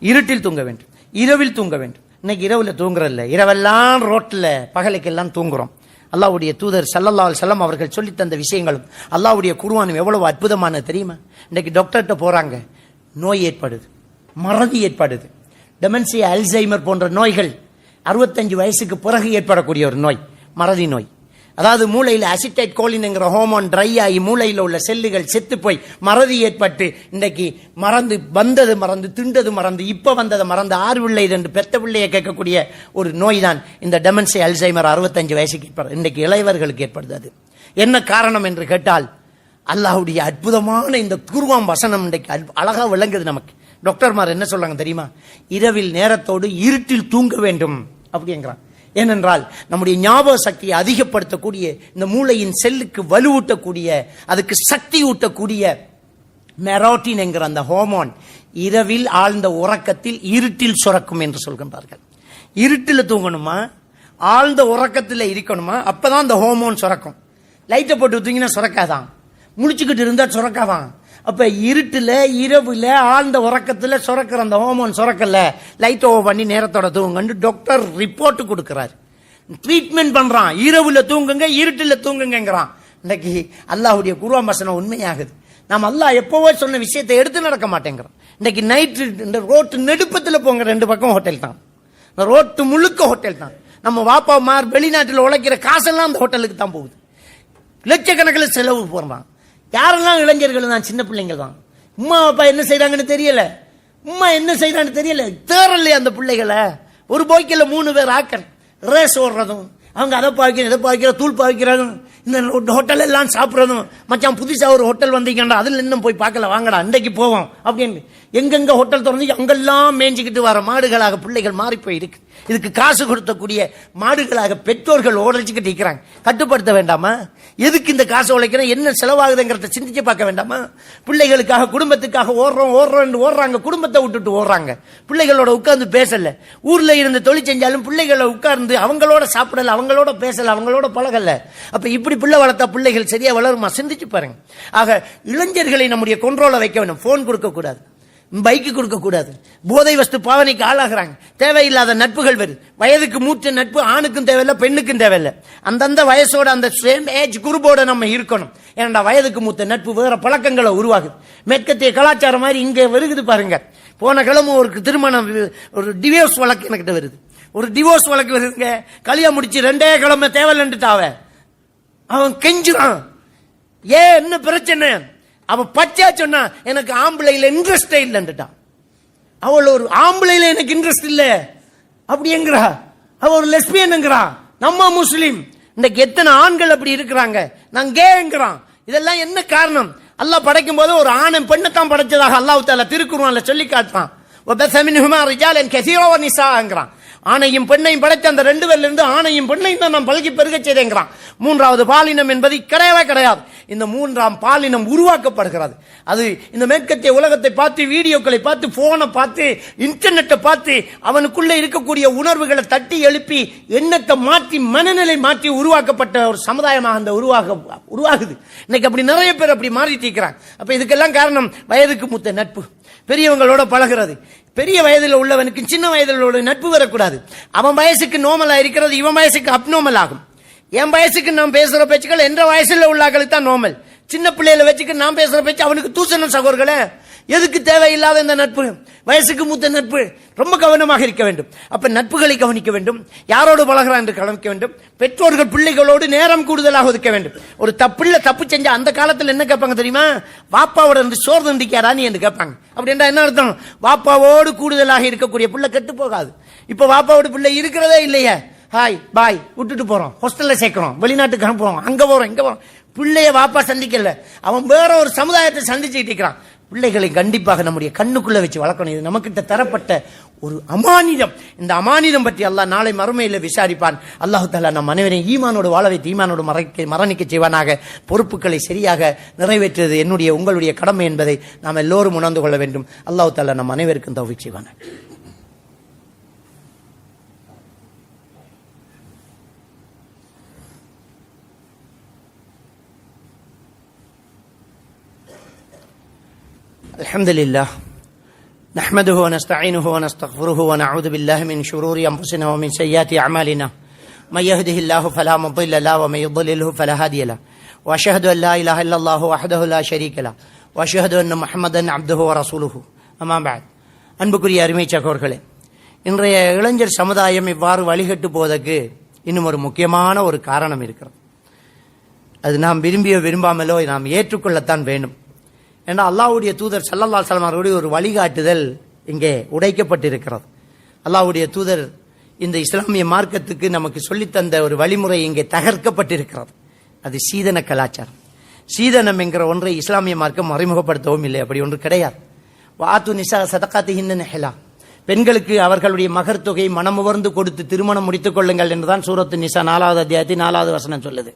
இருட்டில் தூங்க வேண்டும், இரவில் தூங்க வேண்டும். இன்னைக்கு இரவுல தூங்குறதில்ல, இரவெல்லாம் ரோட்ல பகலுக்கெல்லாம் தூங்குறோம். அல்லாஹ்வுடைய தூதர் ஸல்லல்லாஹு அலைஹி வஸல்லம் அவர்கள் சொல்லி தந்த விஷயங்களும் அல்லாஹ்வுடைய குர்ஆனும் எவ்வளவு அற்புதமானது தெரியுமா? இன்னைக்கு டாக்டர்கிட்ட போறாங்க, நோய் ஏற்படுது, மறதி ஏற்படுது, டெமென்சியா, அல்சைமர் போன்ற நோய்கள் 65 வயசுக்கு பிறகு ஏற்படக்கூடிய ஒரு நோய், மறதி நோய். அதாவது மூளையில் அசிட்டைட் கோலின்ங்கிற ஹோமோன் ட்ரை ஆகி மூளையில் உள்ள செல்லுகள் செத்து போய் மறதி ஏற்பட்டு இன்றைக்கு மறந்து வந்தது மறந்து திண்டது மறந்து இப்ப வந்ததை மறந்து ஆறு பிள்ளை என்று பெத்த பிள்ளையை கேட்கக்கூடிய ஒரு நோய் தான் இந்த டெமென்சியா, அல்சைமர் 65 வயசுக்கு ஏற்படுது. இன்றைக்கு இளையவர்களுக்கு ஏற்படுது. அது என்ன காரணம் என்று கேட்டால் அல்லாஹ்வுடைய அற்புதமான இந்த குர்ஆன் வசனம் இன்றைக்கு அழகா விளங்குது நமக்கு. டாக்டர்மார் என்ன சொல்றாங்க தெரியுமா? இரவில் நேரத்தோடு இருட்டில் தூங்க வேண்டும் அப்படிங்கிறான். ஏனென்றால் நம்முடைய ஞாபக சக்தியை அதிகப்படுத்தக்கூடிய, இந்த மூளையின் செல்லுக்கு வலுவூட்டக்கூடிய, அதுக்கு சக்தி ஊட்டக்கூடிய மெரோட்டின் என்கிற அந்த ஹோமோன் இரவில் ஆழ்ந்த உறக்கத்தில் இருட்டில் சுரக்கும் என்று சொல்கின்றார்கள். இருட்டில் தூங்கணுமா, ஆழ்ந்த உறக்கத்தில் இருக்கணுமா, அப்பதான் அந்த ஹோமோன் சுரக்கும். லைட்டை போட்டு தூங்கினா சுரக்காதான், முழிச்சுக்கிட்டு இருந்தா சுரக்காதான். அப்ப இருட்டுல இரவுல ஆழ்ந்த உறக்கத்துல சுரக்கிற அந்த ஹோமோன் சுரக்கல, லைட் ஓவர் பண்ணி நேரத்தோட தூங்குங்க டாக்டர் ரிப்போர்ட் கொடுக்கிறார், ட்ரீட்மெண்ட் பண்றான். இரவுல தூங்குங்க, இருட்டுல தூங்குங்கிறான். இன்னைக்கு அல்லாஹ்வுடைய குர்ஆன் வசனம் உண்மையாகுது. நாம் அல்லாஹ் எப்பவோ சொன்ன விஷயத்தை எடுத்து நடக்க மாட்டேங்கிறோம். இன்னைக்கு நைட்டு இந்த ரோட்டு நெடுப்பத்துல போங்க, 2 பக்கம் ஹோட்டல் தான், ரோட்டு முழுக்க ஹோட்டல் தான். நம்ம வாப்பா மார் வெளிநாட்டில் உழைக்கிற காசெல்லாம் அந்த ஹோட்டலுக்கு தான் போகுது. லட்சக்கணக்கில் செலவு போடுறான். யாரெல்லாம் இளைஞர்கள் தான், சின்ன பிள்ளைங்க தான். உமா அப்பா என்ன செய்யறாங்கன்னு தெரியல, உமா என்ன செய்யறான்னு தெரியல, தேரலையே அந்த பிள்ளைகளை. ஒரு போய்க்கில் 3 பேர் ஆக்கன் ரேஸ் ஓடுறதும், அவங்க அதை பாய்க்கிறோம் இதை பாய்க்கிறோம் தூள் பாய்க்கிறதும், இந்த ஹோட்டல் எல்லாம் சாப்பிட்றதும். மச்சான் புதுசா ஒரு ஹோட்டல் வந்தீங்கடா, அதுல இன்னும் போய் பார்க்கல, வாங்கடா இன்றைக்கு போவோம் அப்படின்னு எங்கெங்க ஹோட்டல் திறந்து அங்கெல்லாம் மேய்ஞ்சிக்கிட்டு வர மாடுகளாக பிள்ளைகள் மாறி போய் இருக்கு. இதுக்கு காசு கொடுத்தக்கூடிய மாடுகளாக பெற்றோர்கள் ஓடச்சிக்கிட்டு இருக்கிறாங்க. கட்டுப்படுத்த வேண்டாமா? எதுக்கு இந்த காசு உழைக்கிறோம், என்ன செலவாகுதுங்கிறத சிந்திச்சு பார்க்க வேண்டாமா? பிள்ளைகளுக்காக குடும்பத்துக்காக ஓடுறோம் ஓடுறாங்க, குடும்பத்தை விட்டுட்டு ஓடுறாங்க. பிள்ளைகளோட உட்கார்ந்து பேசல, ஊர்ல இருந்து தொழில் செஞ்சாலும் பிள்ளைகளை உட்கார்ந்து அவங்களோட சாப்பிடல, அவங்களோட பேசல, அவங்களோட பழகல. அப்ப இப்படி பிள்ளை வளர்த்தா பிள்ளைகள் சரியா வளருமா? சிந்திச்சு பாருங்க. ஆக இளைஞர்களை நம்முடைய கண்ட்ரோல வைக்க வேண்டும். போன் கொடுக்க கூடாது, பைக்கு கொடுக்க கூடாது, போதை வஸ்து பாவனைக்கு ஆளாகிறாங்க, தேவையில்லாத நட்புகள் வருது. வயதுக்கு மூத்த நட்பு ஆணுக்கும் தேவையில்லை, பெண்ணுக்கும் தேவையில்லை. அந்தந்த வயசோட அந்த சேம் ஏஜ் குரூப்போட நம்ம இருக்கணும். ஏன்னா வயதுக்கு மூத்த நட்பு வேற பழக்கங்களை உருவாகுது. மேற்கத்திய கலாச்சாரம் மாதிரி இங்க வருகுது பாருங்க. போன கிழமை ஒரு திருமணம், ஒரு டிவோர்ஸ் வழக்கு என்கிட்ட வருது. ஒரு டிவோர்ஸ் வழக்கு வருதுங்க. கல்யாணம் முடிச்சு 2 கிழமை தேவையில்லைன்னுட்டாவ. அவன் கெஞ்சுறான், ஏன் என்ன பிரச்சனை? அவ பச்சா சொன்னா எனக்கு ஆம்பளையில இன்ட்ரெஸ்டே இல்லைன்னுட்டான். அவள் ஒரு ஆம்பளையில எனக்கு இன்ட்ரெஸ்ட் இல்ல அப்படிங்கிறா. அவ ஒரு லெஸ்பியன்ங்கிறா. நம்ம முஸ்லீம். இன்னைக்கு எத்தனை ஆண்கள் அப்படி இருக்கிறாங்க, நான் கேங்கிறான். இதெல்லாம் என்ன காரணம்? அல்லாஹ் படைக்கும் போது ஒரு ஆண் பெண்ணைத்தான் படைச்சதாக அல்லாஹ் தஆலா திருக்குர்ஆன்ல சொல்லி காட்டுறான். ஆணையும் பெண்ணையும் படைத்த அந்த 2 பேர்ல இருந்து ஆணையும் பெண்ணையும் தான் நாம் பல்கி பெருக செய்தேங்கிறான். 3வது பாலினம் என்பது கிடையவே கிடையாது. இந்த 3ஆம் பாலினம் உருவாக்கப்படுகிறது. அது இந்த மேற்கத்திய உலகத்தை பார்த்து, வீடியோக்களை பார்த்து, போனை பார்த்து, இன்டர்நெட்டை பார்த்து, அவனுக்குள்ள இருக்கக்கூடிய உணர்வுகளை தட்டி எழுப்பி, எண்ணத்தை மாற்றி, மனநிலை மாற்றி உருவாக்கப்பட்ட ஒரு சமுதாயமாக அந்த உருவாகுது. இன்னைக்கு அப்படி நிறைய பேர் அப்படி மாறிட்டு இருக்கிறாங்க. அப்ப இதுக்கெல்லாம் காரணம் வயதுக்கு மூத்த நட்பு, பெரியவங்களோட பழகிறது. பெரிய வயதில் உள்ளவனுக்கு சின்ன வயதில் உள்ள நட்பு வரக்கூடாது. அவன் வயசுக்கு நோமலா இருக்கிறது இவன் வயசுக்கு அப்நோமல் ஆகும். என் வயசுக்கு நான் பேசுற பேச்சுக்கள் என்ற வயசுல உள்ளாக்களுக்கு தான் நோமல். சின்ன பிள்ளைகளை வச்சுக்கு நான் பேசுற பேச்சு அவனுக்கு தூசணம். சகோதரர்களே, எதுக்கு தேவையில்லாத இந்த நட்பு? வயசுக்கு மூத்த நட்பு. ரொம்ப கவனமாக இருக்க வேண்டும். அப்ப நட்புகளை கவனிக்க வேண்டும், யாரோடு பழகிறான் என்று கவனிக்க வேண்டும். பெற்றோர்கள் பிள்ளைகளோடு நேரம் கூடுதலாக ஒதுக்க வேண்டும். ஒரு தப்பு செஞ்சா அந்த காலத்தில் என்ன கேட்பாங்க தெரியுமா? வாப்பாவோட இருந்து சோறு தண்டிக்காரா நீ என்று கேட்பாங்க. அப்படின்னா என்ன அர்த்தம்? வாப்பாவோடு கூடுதலாக இருக்கக்கூடிய பிள்ளை கெட்டு போகாது. இப்ப வாப்பாவோட பிள்ளை இருக்கிறதே இல்லையே. ஹாய் பாய் விட்டுட்டு போறோம், ஹாஸ்டல்ல சேர்க்கிறோம், வெளிநாட்டுக்கு அனுப்புறோம், அங்க போறோம் இங்க போறோம். பிள்ளைய வாப்பா சந்திக்கல, அவன் வேற ஒரு சமுதாயத்தை சந்திச்சுட்டு இருக்கிறான். பிள்ளைகளை கண்டிப்பாக நம்முடைய கண்ணுக்குள்ள வச்சு வளர்க்கணும். இது நமக்கிட்ட தரப்பட்ட ஒரு அமானிதம். இந்த அமானிதம் பற்றி அல்லாஹ் நாளை மறுமையில விசாரிப்பான். அல்லாஹ் தஆலா நம் அனைவரையும் ஈமானோடு வாழ வைத்து ஈமானோடு மரணிக்க செய்வானாக. பொறுப்புகளை சரியாக நிறைவேற்றுவது என்னுடைய உங்களுடைய கடமை என்பதை நாம் எல்லோரும் உணர்ந்து கொள்ள வேண்டும். அல்லாஹ் தஆலா நம் அனைவருக்கும் தௌஃபீக் செய்வானாக. الحمد لله نحمده ونستعينه ونستغفره ونعوذ بالله من شرور أنفسنا ومن سيئات أعمالنا من يهده الله فلا مضل له ومن يضلله فلا هادي له وأشهد أن لا إله إلا الله وحده لا شريك له وأشهد أن محمدا عبده ورسوله أما بعد. அன்புக்குரிய அருமை சகோதரர்களே, இன்றைய இளைஞர் சமுதாயம் இவ்வாறு வழிகட்டு போவதற்கு இன்னும் ஒரு முக்கியமான ஒரு காரணம் இருக்கிறது. அது நாம் விரும்பியோ விரும்பாமலோ நாம் ஏற்றுக்கொள்ளத்தான் வேண்டும். ஏன்னா அல்லாஹ்வுடைய தூதர் ஸல்லல்லாஹு அலைஹி வஸல்லம் அவருடைய ஒரு வழிகாட்டுதல் இங்கே உடைக்கப்பட்டிருக்கிறது. அல்லாஹ்வுடைய தூதர் இந்த இஸ்லாமிய மார்க்கத்துக்கு நமக்கு சொல்லித்தந்த ஒரு வழிமுறை இங்கே தகர்க்கப்பட்டிருக்கிறது. அது சீதன கலாச்சாரம். சீதனம் என்கிற ஒன்றை இஸ்லாமிய மார்க்கம் அறிமுகப்படுத்தவும் இல்லை. அப்படி ஒன்று கிடையாது. வாத்து நிசா சதகாத்திஹின்ன நிஹலா, பெண்களுக்கு அவர்களுடைய மகர் தொகை மனமுவர்ந்து கொடுத்து திருமணம் முடித்துக் கொள்ளுங்கள் என்றுதான் சூரத்து நிசா 4வது அத்தியாயத்தில் 4வது வசனம் சொல்லுது.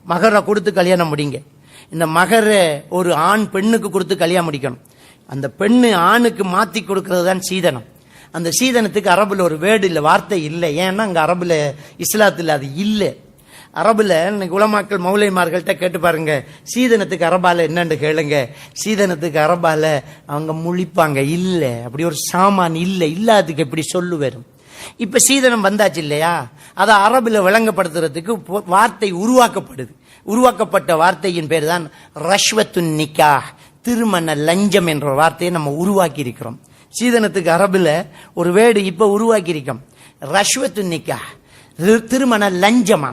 மகரை கொடுத்து கல்யாணம் முடிங்க. இந்த மகரை ஒரு ஆண் பெண்ணுக்கு கொடுத்து கல்யாணம் முடிக்கணும். அந்த பெண்ணு ஆணுக்கு மாத்தி கொடுக்கிறது தான் சீதனம். அந்த சீதனத்துக்கு அரபுல ஒரு வேர்டு இல்லை, வார்த்தை இல்லை. ஏன்னா அங்க அரபுல இஸ்லாத்துல அது இல்லை. அரபுல இன்னைக்கு உலமாக்கள் மௌலைமார்கள்ட்ட கேட்டு பாருங்க, சீதனத்துக்கு அரபால என்னன்னு கேளுங்க. சீதனத்துக்கு அரபால அவங்க முழிப்பாங்க, இல்ல அப்படி ஒரு சாமான் இல்ல, இல்லாததுக்கு எப்படி சொல்லு வரும். இப்ப சீதனம் வந்தாச்சு இல்லையா, அதை அரபுல விளங்கப்படுத்துறதுக்கு வார்த்தை உருவாக்கப்படுது. உருவாக்கப்பட்ட வார்த்தையின் பேர் தான் ரஷ்வத்துன் நிக்காஹ், திருமண லஞ்சம் என்ற வார்த்தையை நம்ம உருவாக்கி இருக்கிறோம். சீதனத்துக்கு அரபுல ஒரு வேர்டு இப்ப உருவாக்கி இருக்கோம், ரஷ்வத்துன் நிக்காஹ், திருமண லஞ்சமா,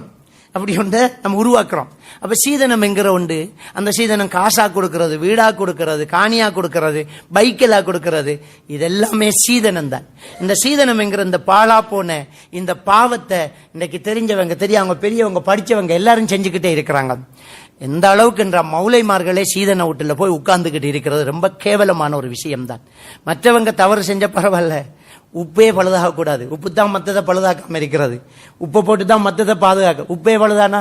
அப்படி ஒன்று நம்ம உருவாக்குறோம். அப்ப சீதனம் என்கிற உண்டு, அந்த சீதனம் காசா கொடுக்கிறது, வீடா கொடுக்கிறது, காணியா கொடுக்கிறது, பைக்கெலா கொடுக்கிறது, இதெல்லாமே சீதனம் தான். இந்த சீதனம் என்கிற இந்த பாழா போன இந்த பாவத்தை இன்னைக்கு தெரிஞ்சவங்க, தெரியாதவங்க, பெரியவங்க, படிச்சவங்க எல்லாரும் செஞ்சுக்கிட்டே இருக்கிறாங்க. எந்த அளவுக்கு என்ற மௌலைமார்களே சீதன வீட்டுல போய் உட்கார்ந்துகிட்டு இருக்கிறது ரொம்ப கேவலமான ஒரு விஷயம்தான். மற்றவங்க தவறு செஞ்ச பரவாயில்ல, உப்பே பழுதாக கூடாது, உப்பு தான் மத்ததை பழுதாக்காம இருக்கிறது, உப்பை போட்டு தான் மத்ததை பாதுகாக்க. உப்பே பழுதானா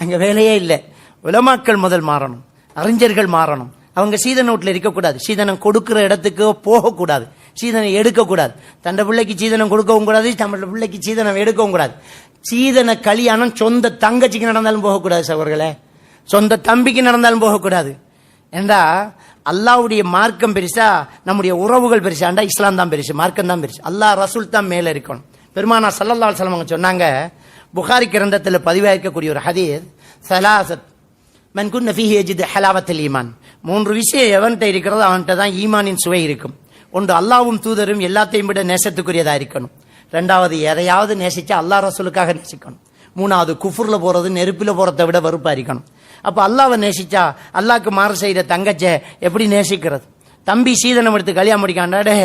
அங்க வேலையே இல்லை. உலமாக்கள் முதல் மாறணும், அறிஞர்கள் மாறணும். அவங்க சீதன வீட்டுல இருக்கக்கூடாது, சீதனம் கொடுக்கிற இடத்துக்கு போகக்கூடாது, சீதனம் எடுக்கக்கூடாது. தண்ட பிள்ளைக்கு சீதனம் கொடுக்கவும் கூடாது, தம்மள பிள்ளைக்கு சீதனம் எடுக்கவும் கூடாது. சீதன கல்யாணம் சொந்த தங்கச்சிக்கு நடந்தாலும் போகக்கூடாது சகோதரர்களே, சொந்த தம்பிக்கு நடந்தாலும் போகக்கூடாது. ஏண்டா அல்லாவுடைய மார்க்கம் பெருசா, நம்முடைய உறவுகள் பெருசாண்டா இஸ்லாம் தான் பெருசு, மார்க்கம் தான் பெருசு, அல்லாஹ் ரசூல் தான் மேல இருக்கணும். பெருமானா ஸல்லல்லாஹு அலைஹி வஸல்லம் சொன்னாங்க, புகாரி கிரந்தத்தில் பதிவாயிருக்கக்கூடிய ஒரு ஹதீஸ், ஸலாஸத் மன் குன்ன ஃபீஹி யஜிது ஹலாவத்துல் ஈமான், மூன்று விஷயம் எவன்கிட்ட இருக்கிறதோ அவன்கிட்ட தான் ஈமானின் சுவை இருக்கும். ஒன்று, அல்லாவும் தூதரும் எல்லாத்தையும் விட நேசத்துக்குரியதா இருக்கணும். ரெண்டாவது, எதையாவது நேசிச்சா அல்லாஹ் ரசூலுக்காக நேசிக்கணும். மூணாவது, குஃபுர்ல போறது, நெருப்பில போறதை விட வெறுப்பா இருக்கணும். அப்ப அல்லாவை நேசிச்சா அல்லாஹ்க்கு மாறு செய்யற தங்கச்ச எப்படி நேசிக்கிறது? தம்பி சீதனம் எடுத்து கல்யாணம் முடிக்காண்டாடே,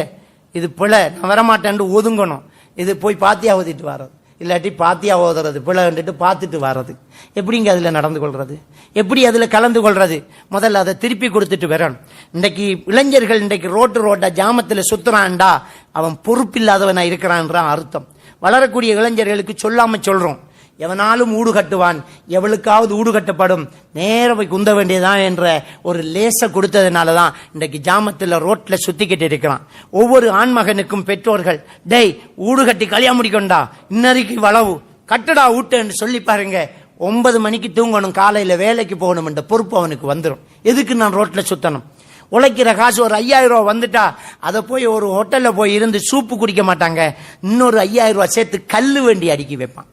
இது பிள்ளை, நான் வரமாட்டேன் ஒதுங்கணும். இது போய் பாத்தியா ஓதிட்டு வர்றது, இல்லாட்டி பாத்தியா ஓதுறது, பிள்ளை கண்டுட்டு பார்த்துட்டு வர்றது. எப்படிங்க அதுல நடந்து கொள்றது, எப்படி அதுல கலந்து கொள்றது? முதல்ல அதை திருப்பி கொடுத்துட்டு வரணும். இன்றைக்கு இளைஞர்கள் இன்றைக்கு ரோட்டா ஜாமத்துல சுத்துறான்டா, அவன் பொறுப்பில்லாதவனா இருக்கிறான்றான் அர்த்தம். வளரக்கூடிய இளைஞர்களுக்கு சொல்லாம சொல்றோம், எவனாலும் ஊடு கட்டுவான், எவளுக்காவது ஊடு கட்டப்படும், நேர போய் குந்த வேண்டியதான் என்ற ஒரு லேச கொடுத்ததுனாலதான் இன்றைக்கு ஜாமத்துல ரோட்ல சுத்திக்கிட்டு இருக்கிறான். ஒவ்வொரு ஆண்மகனுக்கும் பெற்றோர்கள், டேய் ஊடு கட்டி கல்யாணம் முடிக்கொண்டா, இன்னறைக்கு வளவு கட்டடா ஊட்டுன்னு சொல்லி பாருங்க. 9 மணிக்கு தூங்கணும், காலையில வேலைக்கு போகணும் என்ற பொறுப்பு அவனுக்கு வந்துடும். எதுக்கு நான் ரோட்ல சுத்தணும்? உழைக்கிற காசு ஒரு 5000 ரூபாய் வந்துட்டா அதை போய் ஒரு ஹோட்டல்ல போய் இருந்து சூப்பு குடிக்க மாட்டாங்க, இன்னொரு 5000 ரூபாய் சேர்த்து கல்லு வேண்டி அடுக்கி வைப்பான்.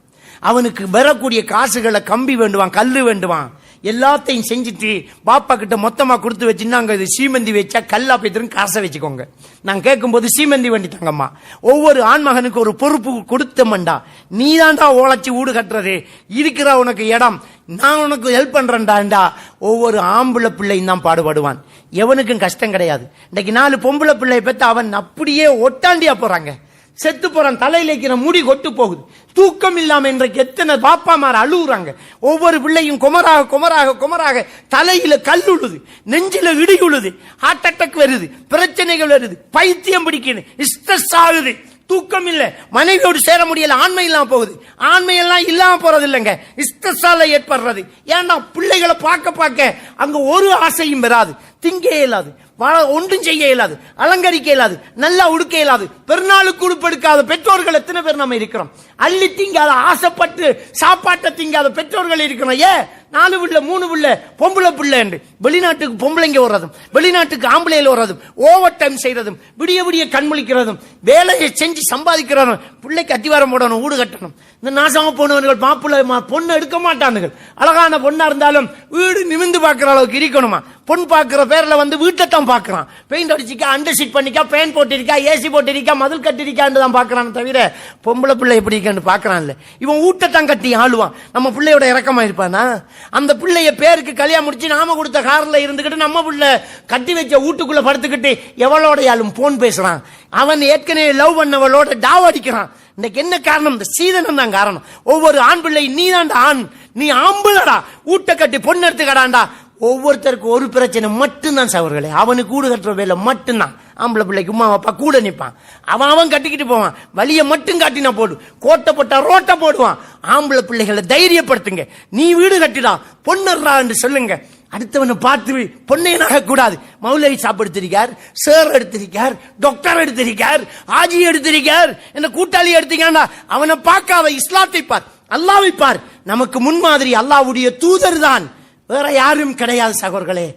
அவனுக்கு வரக்கூடிய காசுகளை கம்பி வேண்டுவான், கல்லு வேண்டுவான். எல்லாத்தையும் செஞ்சுட்டு பாப்பா கிட்ட மொத்தமா கொடுத்து வச்சுன்னாங்க, இது சீமந்தி வச்சா கல்லா போய் காசை வச்சுக்கோங்க. நான் கேட்கும் போது சீமந்தி வண்டி தாங்கம்மா. ஒவ்வொரு ஆண்மகனுக்கு ஒரு பொறுப்பு கொடுத்தமண்டா, நீ தான்டா உழைச்சி வீடு கட்டுறது, இருக்கிற உனக்கு இடம், நான் உனக்கு ஹெல்ப் பண்றேன்டாண்டா. ஒவ்வொரு ஆம்பளை பிள்ளையும் தான் பாடுபடுவான், எவனுக்கும் கஷ்டம் கிடையாது. இன்னைக்கு 4 பொம்பளை பிள்ளை பெற்று அவன் அப்படியே ஒட்டாண்டியா போறாங்க, செத்து போறான், தலையில இருக்கிற முடி கொட்டு போகுது, தூக்கம் இல்லாம இன்றைக்கு எத்தனை பாப்பாமார் அழுகுறாங்க. ஒவ்வொரு பிள்ளையும் குமராக தலையில கல்லுழுது, நெஞ்சில இடியுழுது, ஹார்ட் அட்டாக் வருது, பிரச்சனைகள் வருது, பைத்தியம் பிடிக்குது, ஸ்ட்ரெஸ் ஆகுது, தூக்கம் இல்ல, மனைவியோடு சேர முடியல, ஆண்மை இல்லாம போகுது. ஆண்மையெல்லாம் இல்லாம போறது இல்லைங்க, ஸ்ட்ரெஸ்ஸால ஏற்படுறது. ஏன்னா பிள்ளைகளை பார்க்க அங்க ஒரு ஆசையும் பெறாது, திங்க இயலாது, ஒன்றும் செய்ய இயலாது, அலங்கரிக்க இயலாது, நல்லா உடுக்க இயலாது, பெருநாளுக்கு உடுப்பெடுக்காத பெற்றோர்கள் எத்தனை பேர் நம்ம இருக்கிறோம். அள்ளி திங்காத, ஆசைப்பட்டு சாப்பாட்டை திங்காத பெற்றோர்கள் இருக்கிறோம். 4 பிள்ளை 3 பிள்ளை பொம்பளை பிள்ளை என்று வெளிநாட்டுக்கு பொம்பளைங்க வர்றதும், வெளிநாட்டுக்கு ஆம்பளையில வர்றதும், ஓவர் டைம் செய்யறதும், விடிய கண்முழிக்கிறதும், வேலையை செஞ்சு சம்பாதிக்கிறதும், பிள்ளைக்கு அத்திவாரம் போடணும், வீடு கட்டணும். இந்த நாசமா போனவர்கள் மாப்பிள்ளை பொண்ணு எடுக்க மாட்டானுங்கள். அழகான பொண்ணா இருந்தாலும் வீடு நிமிந்து பார்க்கிற அளவுக்கு இருக்கணுமா? பொண்ணு பார்க்கிற பேர்ல வீட்டை தான் பார்க்கறான். பெயிண்ட் அடிச்சிக்கா, அண்டர் சீட் பண்ணிக்கா, ஃபேன் போட்டிருக்கா, ஏசி போட்டிருக்கா, மதில் கட்டிருக்கான்னு தான் பார்க்கறான் தவிர பொம்பளை பிள்ளை எப்படி இருக்கான்னு பார்க்கறான்ல. இவன் வீட்டை தான் கட்டி ஆளுவான். நம்ம பிள்ளையோட இறக்கமா இருப்பானா? அந்த பிள்ளைய பேருக்கு கல்யாணம் முடிச்சு நாம கொடுத்த கார்ல இருந்துகிட்டு நம்ம பிள்ளை கட்டி வச்ச வீட்டுக்குள்ள படுத்துக்கிட்டு எவளோடையாலும் போன் பேசுறான். அவன் ஏற்கனவே லவ் பண்ணவளோட டாவ் அடிக்கிறான். இன்னைக்கு என்ன காரணம்? இந்த சீதனம் தான் காரணம். ஒவ்வொரு ஆண் பிள்ளை, நீ தான்டா ஆண், நீ ஆம்பளடா, ஊட்ட கட்டி பொண்ணு எடுத்துக்கடாண்டா. ஒவ்வொருத்தருக்கு ஒரு பிரச்சனை மட்டும்தான் சவர்களே, அவனுக்கு கூடு கட்டுற வேலை மட்டும்தான். ஆம்பளை பிள்ளைக்கு உமா அப்பா கூட நிற்பான், அவன் கட்டிக்கிட்டு போவான், வழிய மட்டும் காட்டினா போடு, கோட்டை போட்டா ரோட்டை போடுவான். ஆம்பளை பிள்ளைகளை தைரியப்படுத்துங்க, நீ வீடு கட்டிடா, பொண்ணுறா என்று சொல்லுங்க. அடுத்தவனை பார்த்து பொண்ணை நகக்கூடாது. மௌலவி சாப் எடுத்திருக்கார், சேர் எடுத்திருக்கார், டாக்டர் எடுத்திருக்கார், ஆஜி எடுத்திருக்கார், என்ன கூட்டாளி எடுத்தீங்கன்னா அவனை பார்க்காத, இஸ்லாத்தை பார். அல்லாஹ்வை பார். நமக்கு முன்மாதிரி அல்லாஹ்வுடைய தூதர் தான், வேற யாரும் கிடையாது சகோதரர்களே.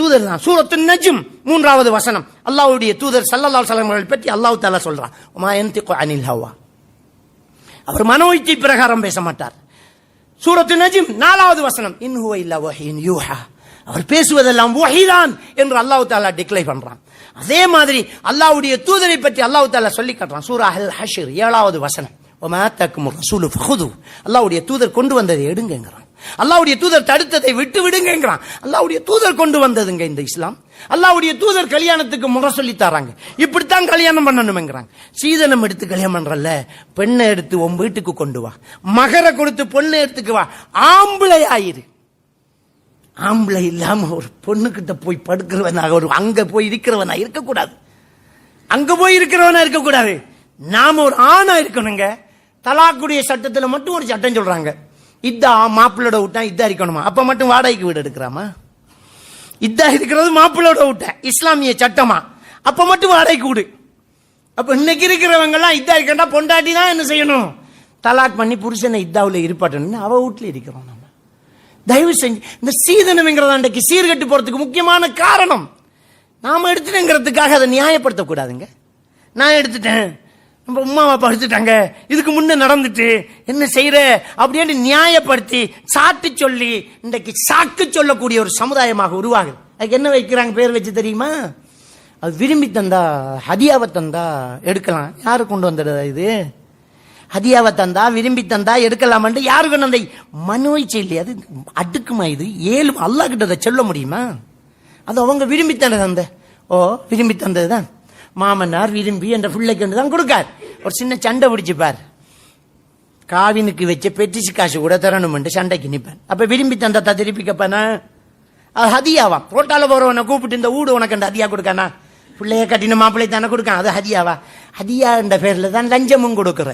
தூதர் தான். சூரத்துன் நஜ்ம் 3வது வசனம். அல்லாஹ்வுடைய தூதர் ஸல்லல்லாஹு அலைஹி வஸல்லம் அவர்கள் பற்றி அல்லாஹ் தஆலா சொல்றான், மா யன்திகு அனில் ஹவா, அவர் மனோ இச்சை பிரகாரம் பேச மாட்டார். சூரத்துன் நஜ்ம் 4வது வசனம், இன் ஹுவ இல்லா வஹீன் யூஹா, அவர் பேசுவதெல்லாம் வஹீதான் என்று அல்லாஹ் தஆலா டிக்ளேர் பண்றான். அதே மாதிரி அல்லாஹ்வுடைய தூதரை பற்றி அல்லாஹ் தஆலா சொல்லி காட்டுறான். சூரா அல் ஹஷ்ர் 7வது வசனம், வமா தக்கும் ரசூலு ஃபஹுது, அல்லாஹ்வுடைய தூதர் கொண்டு வந்ததை எடுங்கங்கறான். அல்லாஹ்வுடைய தூதர் தடுத்ததை விட்டு விடுங்கங்கறான். அல்லாஹ்வுடைய தூதர் கொண்டு வந்ததுங்க இந்த இஸ்லாம். அல்லாஹ்வுடைய தூதர் கல்யாணத்துக்கு முறை சொல்லி தராங்க, இப்படித்தான் கல்யாணம் பண்ணணும்ங்கறாங்க. சீதனம் எடுத்து கல்யாணம் பண்றல்ல, பெண்ணை எடுத்து உன் வீட்டுக்கு கொண்டு வா, மகரை கொடுத்து பொண்ணை எடுத்துக்கு வா, ஆம்பளை ஆயிரு. ஆம்பளை இல்லாம ஒரு பொண்ணுகிட்ட போய் படுக்கிறவனாக, ஒரு அங்க போய் இருக்கிறவனா இருக்கக்கூடாது, அங்க போய் இருக்கிறவனா இருக்கக்கூடாது. நாம ஒரு ஆணா இருக்கணுங்க. தலாக்குடைய சட்டத்துல மட்டும் ஒரு சட்டம் சொல்றாங்க, இதா மாப்பிள்ளோட விட்டா இதா இருக்கணுமா, அப்ப மட்டும் வாடகைக்கு வீடு எடுக்கிறாமா? இதா இருக்கிறது மாப்பிள்ளோட விட்ட இஸ்லாமிய சட்டமா, அப்ப மட்டும் வாடகைக்கு வீடு. அப்ப இன்னைக்கு இருக்கிறவங்க எல்லாம் இதா இருக்கா, பொண்டாட்டி தான் என்ன செய்யணும், தலாக் பண்ணி புருஷனை இதாவுல இருப்பாட்டணும். அவ வீட்டுல இருக்கிறோம் நம்ம. தயவு செஞ்சு இந்த சீதனம்ங்கிறத அன்றைக்கு சீர்கட்டு போறதுக்கு முக்கியமான காரணம், நாம எடுத்துட்டேங்கிறதுக்காக அதை நியாயப்படுத்தக்கூடாதுங்க. நான் எடுத்துட்டேன், நம்ம உமா அப்பா எடுத்துட்டாங்க, இதுக்கு முன்ன நடந்துட்டு என்ன செய்யற அப்படின்னு நியாயப்படுத்தி சாட்டு சொல்லி இன்றைக்கு சாக்கு சொல்லக்கூடிய ஒரு சமுதாயமாக உருவாகுது. அதுக்கு என்ன வைக்கிறாங்க பேர் வச்சு தெரியுமா? அது விரும்பி தந்தா ஹதியாவை தந்தா எடுக்கலாம். யாரு கொண்டு வந்துடுறதா இது? ஹதியாவை தந்தா விரும்பி தந்தா எடுக்கலாம். யாருக்கு அந்த மனோய் செய்யலையே, அது அடுக்குமா? இது 7 அல்லாஹ் கிட்ட சொல்ல முடியுமா? அது அவங்க விரும்பி தந்தது. அந்த விரும்பி தந்ததுதான் மாமனார் விரும்பி என்ற பிள்ளைக்கு தான் கொடுக்கார். ஒரு சின்ன சண்டை பிடிச்சுப்பார், காவினுக்கு வச்ச பெட்டிச்சு காசு கூட தரணும் சண்டைக்கு நிப்பார். அப்ப விரும்பி தந்தா திருப்பி கப்பானா? அது ஹதியாவா? ரோட்டால போறவனை கூப்பிட்டு இந்த ஊடு உனக்கு அந்த ஹதியா கொடுக்கானா? பிள்ளைய கட்டின மாப்பிள்ளை தானே கொடுக்கான், அது ஹதியாவா? ஹதியா என்ற பேர்ல தான் லஞ்சமும் கொடுக்குற.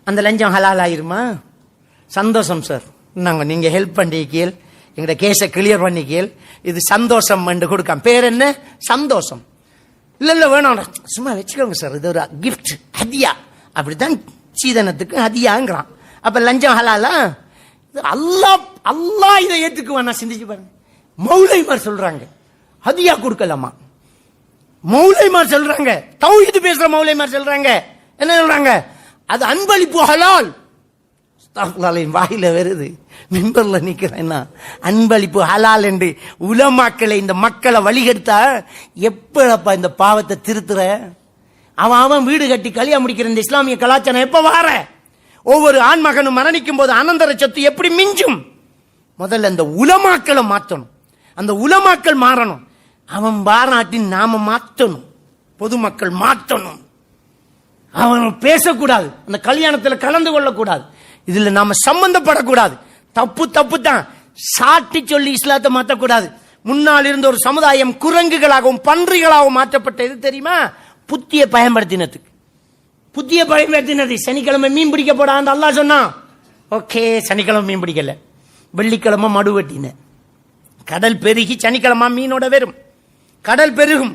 அந்த லஞ்சம் ஹலால் ஆயிருமா? சந்தோஷம் சார், நாங்க நீங்க ஹெல்ப் பண்ணிக்கீள், எங்கட கேஸை கிளியர் பண்ணிக்கீள், இது சந்தோஷம் என்று கொடுக்கான். பேர் என்ன? சந்தோஷம். இல்ல இல்ல வேணும், சும்மா வச்சுக்கோங்க சார், இது ஒரு கிஃப்ட், ஹதியா. அப்படித்தான் சீதனத்துக்கு ஹதியாங்கிறான். அப்ப லஞ்சம் ஹலாலா? அல்லாஹ் அல்லாஹ் இதை ஏத்துக்குவானா? சிந்திச்சு பாருங்க. மௌலைமார் சொல்றாங்க ஹதியா கொடுக்கலாமா? மௌலைமார் சொல்றாங்க, தௌஹீத் பேசுற மௌலைமார் சொல்றாங்க, என்ன சொல்றாங்க? அது அன்பளிப்பு ஹலால். வாயில வருது, மிம்பர்ல நிக்கிறேன், அன்பளிப்பு ஹலால் என்று உலமாக்களை இந்த மக்களை வழிகெடுத்தா எப்பப்பா இந்த பாவத்தை திருத்துற? அவன் வீடு கட்டி கல்யாணம் முடிக்கிற இந்த இஸ்லாமிய கலாச்சாரம் எப்ப வார? ஒவ்வொரு ஆண் மகனும் மரணிக்கும் போது அனந்தர சொத்து எப்படி மிஞ்சும்? முதல்ல இந்த உலமாக்களை மாற்றணும், அந்த உலமாக்கள் மாறணும். அவன் பாராட்டின் நாம மாற்றணும், பொதுமக்கள் மாற்றணும். அவன் பேசக்கூடாது, அந்த கல்யாணத்தில் கலந்து கொள்ளக்கூடாது, இதுல நாம சம்பந்தப்படக்கூடாது. தப்பு தப்பு தான். சாட்டி சொல்லி இஸ்லாத்தை மாற்றக்கூடாது. முன்னால் இருந்த ஒரு சமுதாயம் குரங்குகளாகவும் பன்றிகளாகவும் மாற்றப்பட்டது தெரியுமா? புத்திய பயன்படுத்தினதுக்கு. புத்திய பயன்படுத்தினது. சனிக்கிழமை மீன் பிடிக்க போடான்னு அல்லாஹ் சொன்னான். ஓகே, சனிக்கிழமை மீன் பிடிக்கல, வெள்ளிக்கிழமை மடு வெட்டின. கடல் பெருகி சனிக்கிழமை மீனோட வரும், கடல் பெருகும்,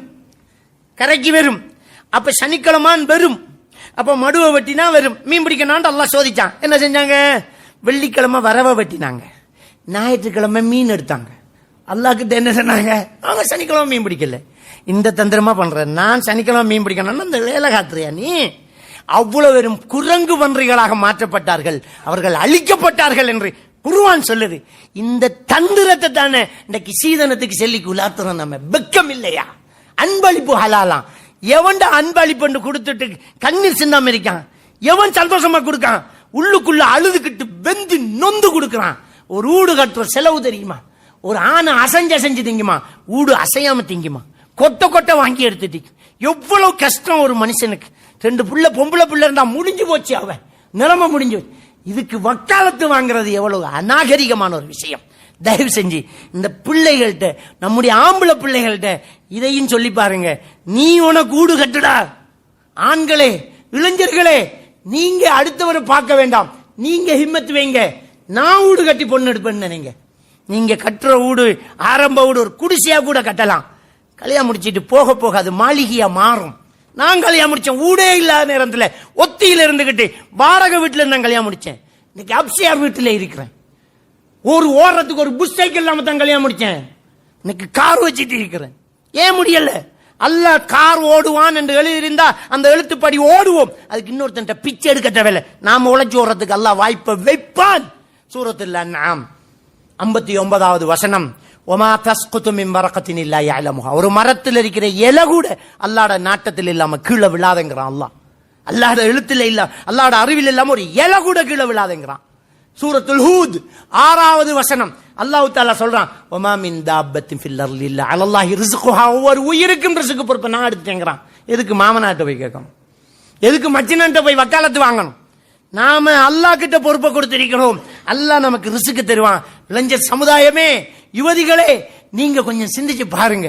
கரைக்கு வரும். அப்ப சனிக்கிழமான் வரும், அப்ப மடுவை வெட்டினா வரும். மீன் பிடிக்கணும் அல்லாஹ் சோதிச்சான். என்ன செஞ்சாங்க? வெள்ளிக்கிழமை வரவை வெட்டினாங்க, ஞாயிற்றுக்கிழமை மீன் எடுத்தாங்க. அல்லாஹ் கிட்ட என்ன சொன்னாங்க? நாங்க சனிக்கிழமை மீன் பிடிக்கல. இந்த தந்திரமா பண்ற, நான் சனிக்கிழமை மீன் பிடிக்கணும் அந்த வேலை காத்துறியா நீ? அவ்வளவு வெறும் குரங்கு பன்றிகளாக மாற்றப்பட்டார்கள், அவர்கள் அழிக்கப்பட்டார்கள் என்று குர்ஆன் சொல்லுது. இந்த தந்திரத்தை தானே இன்னைக்கு சீதனத்துக்கு சொல்லி உலாத்துறோம் நம்ம. வெக்கம் இல்லையா? அன்பளிப்பு ஹலாலாம். எவன் அன்பளிப்பு கொடுத்துட்டு கண்ணீர் சிந்தாம இருக்கான்? எவன் சந்தோஷமா கொடுக்கான்? உள்ளுக்குள்ள அழுதுகிட்டு வெந்து நொந்து கொடுக்கிறான். ஒரு வீடு கட்டுற செலவு தெரியுமா? ஒரு ஆணை அசைஞ்சு திங்குமா, வீடு அசையாம திங்குமா, கொட்டை கொட்டை வாங்கி எடுத்துட்டு எவ்வளவு கஷ்டம் ஒரு மனுஷனுக்கு. 2 புள்ள பொம்பளை பிள்ளை இருந்தா முடிஞ்சு போச்சு, அவன் நிலைமை முடிஞ்சு. இதுக்கு வக்காலத்து வாங்குறது எவ்வளவு அநாகரிகமான ஒரு விஷயம். தயவு செஞ்சு இந்த பிள்ளைகள்கிட்ட, நம்முடைய ஆம்பளை பிள்ளைகள்கிட்ட இதையும் சொல்லி பாருங்க. நீ உனக்கு வீடு கட்டுடா. ஆண்களே, இளைஞர்களே, நீங்க அடுத்தவரை பார்க்க வேண்டாம், நீங்க ஹிம்மத்து வைங்க. நான் வீடு கட்டி பொண்ணு எடுப்பேன்னு நினைங்க. நீங்க கட்டுற வீடு ஆரம்ப வீடு ஒரு குடிசையா கூட கட்டலாம். கல்யாணம் முடிச்சிட்டு போக போக அது மாளிகையா மாறும். நான் கல்யாணம் முடிச்சேன். ஊடே இல்லாத நேரத்தில் ஒத்தியில இருந்துகிட்டு வாடகை வீட்டுல இருந்து கல்யாணம் முடிச்சேன். இன்னைக்கு அப்சியார் வீட்டுல இருக்கிறேன். ஒரு ஓடுறதுக்கு ஒரு புஷ் சைக்கிள் இல்லாம தான் கல்யாணம் முடிச்சேன். இன்னைக்கு கார் வச்சுட்டு இருக்கிறேன். ஏன் முடியல? அல்லாஹ் கார் ஓடுவான் என்று எழுதியிருந்தா அந்த எழுத்துப்படி ஓடுவோம். அதுக்கு இன்னொருத்தன் பிச்சை எடுக்க தேவையில்லை. நாம உழைச்சு ஓடுறதுக்கு அல்லாஹ் வாய்ப்பை வைப்பான். சூரத்துல் அன்ஆம் 59வது வசனம், ஒமா தஸ்குது மின் வரகத்தின் இல்லா யஅலமுஹா. ஒரு மரத்தில் இருக்கிற இலை கூட அல்லாஹ்வுடைய நாட்டத்தில் இல்லாம கீழே விழாதேங்கறான் அல்லாஹ். அல்லாஹ்வுடைய எழுத்துல இல்ல, அல்லாஹ்வுடைய அறிவில் இல்லாம ஒரு இலை கூட கீழே விழாதேங்கறான். சூரத்துல் ஹூத் 6வது வசனம் அல்லாஹ் தஆலா சொல்றான், ஒமா மின் தாபத்தின் ஃபில் அர்லி இல்லா அலல்லாஹி ரிஸ்குஹா. ஒவ்வொரு உயிருக்கும் ரிஸ்க் பொறுப்பை நான் எடுத்துட்டேங்கறான். எதுக்கு மாமனாட்ட போய் கேட்கணும்? எதுக்கு மச்சினன்ட்ட போய் வக்காலத்து வாங்கணும்? நாம அல்லாஹ் கிட்ட பொறுப்பை கொடுத்திருக்கிறோம். அல்லாஹ் நமக்கு ரிஸ்க் தருவான். இளைஞர் சமுதாயமே, யுவதிகளே, நீங்க கொஞ்சம் சிந்திச்சு பாருங்க.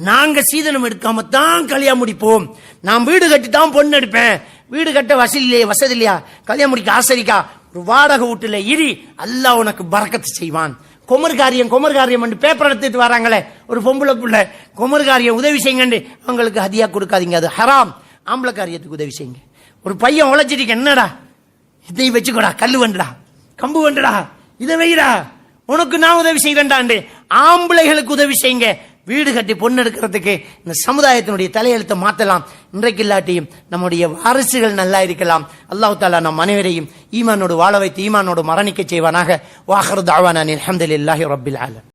நாங்க சீதனம் எடுக்காம தான் கல்யாணம் முடிப்போம். நான் வீடு கட்டி தான் பொண்ணு எடுப்பேன். வீடு கட்ட வசதி இல்லையா? கல்யாணம் முடிக்க ஆசரிக்கா? ஒரு வாடகை வீட்டுல இரு, அல்லாஹ் உனக்கு பரக்கத்து செய்வான். கொமர்காரியம் பேப்பர் எடுத்துட்டு வராங்களே ஒரு பொம்பளை புள்ள, கொமர்காரியம் உதவி செய்யுங்க, அவங்களுக்கு ஹதியா கொடுக்காதீங்க, அது ஹராம். ஆம்பளை காரியத்துக்கு உதவி செய்யுங்க. ஒரு பையன் உழைச்சிட்டு, என்னடா இதை வச்சுக்கோடா, கல்லு வண்டுடா, கம்பு வண்டுடா, இதை வைடா, உனக்கு நான் உதவி செய்யறேன்டாண்டு ஆம்பளைகளுக்கு உதவி செய்யுங்க. வீடு கட்டி பொண்ணு எடுக்கிறதுக்கு இந்த சமுதாயத்தினுடைய தலையெழுத்தை மாற்றலாம். இன்றைக்கு இல்லாட்டியும் நம்முடைய வாரிசுகள் நல்லா இருக்கலாம். அல்லாஹ் தஆலா நம் அனைவரையும் ஈமானோடு வாழ வைத்து ஈமானோடு மரணிக்க செய்வானாக. வாஹிரு தஅவானா அல்ஹம்துலில்லாஹி ரப்பில் ஆலமீன்.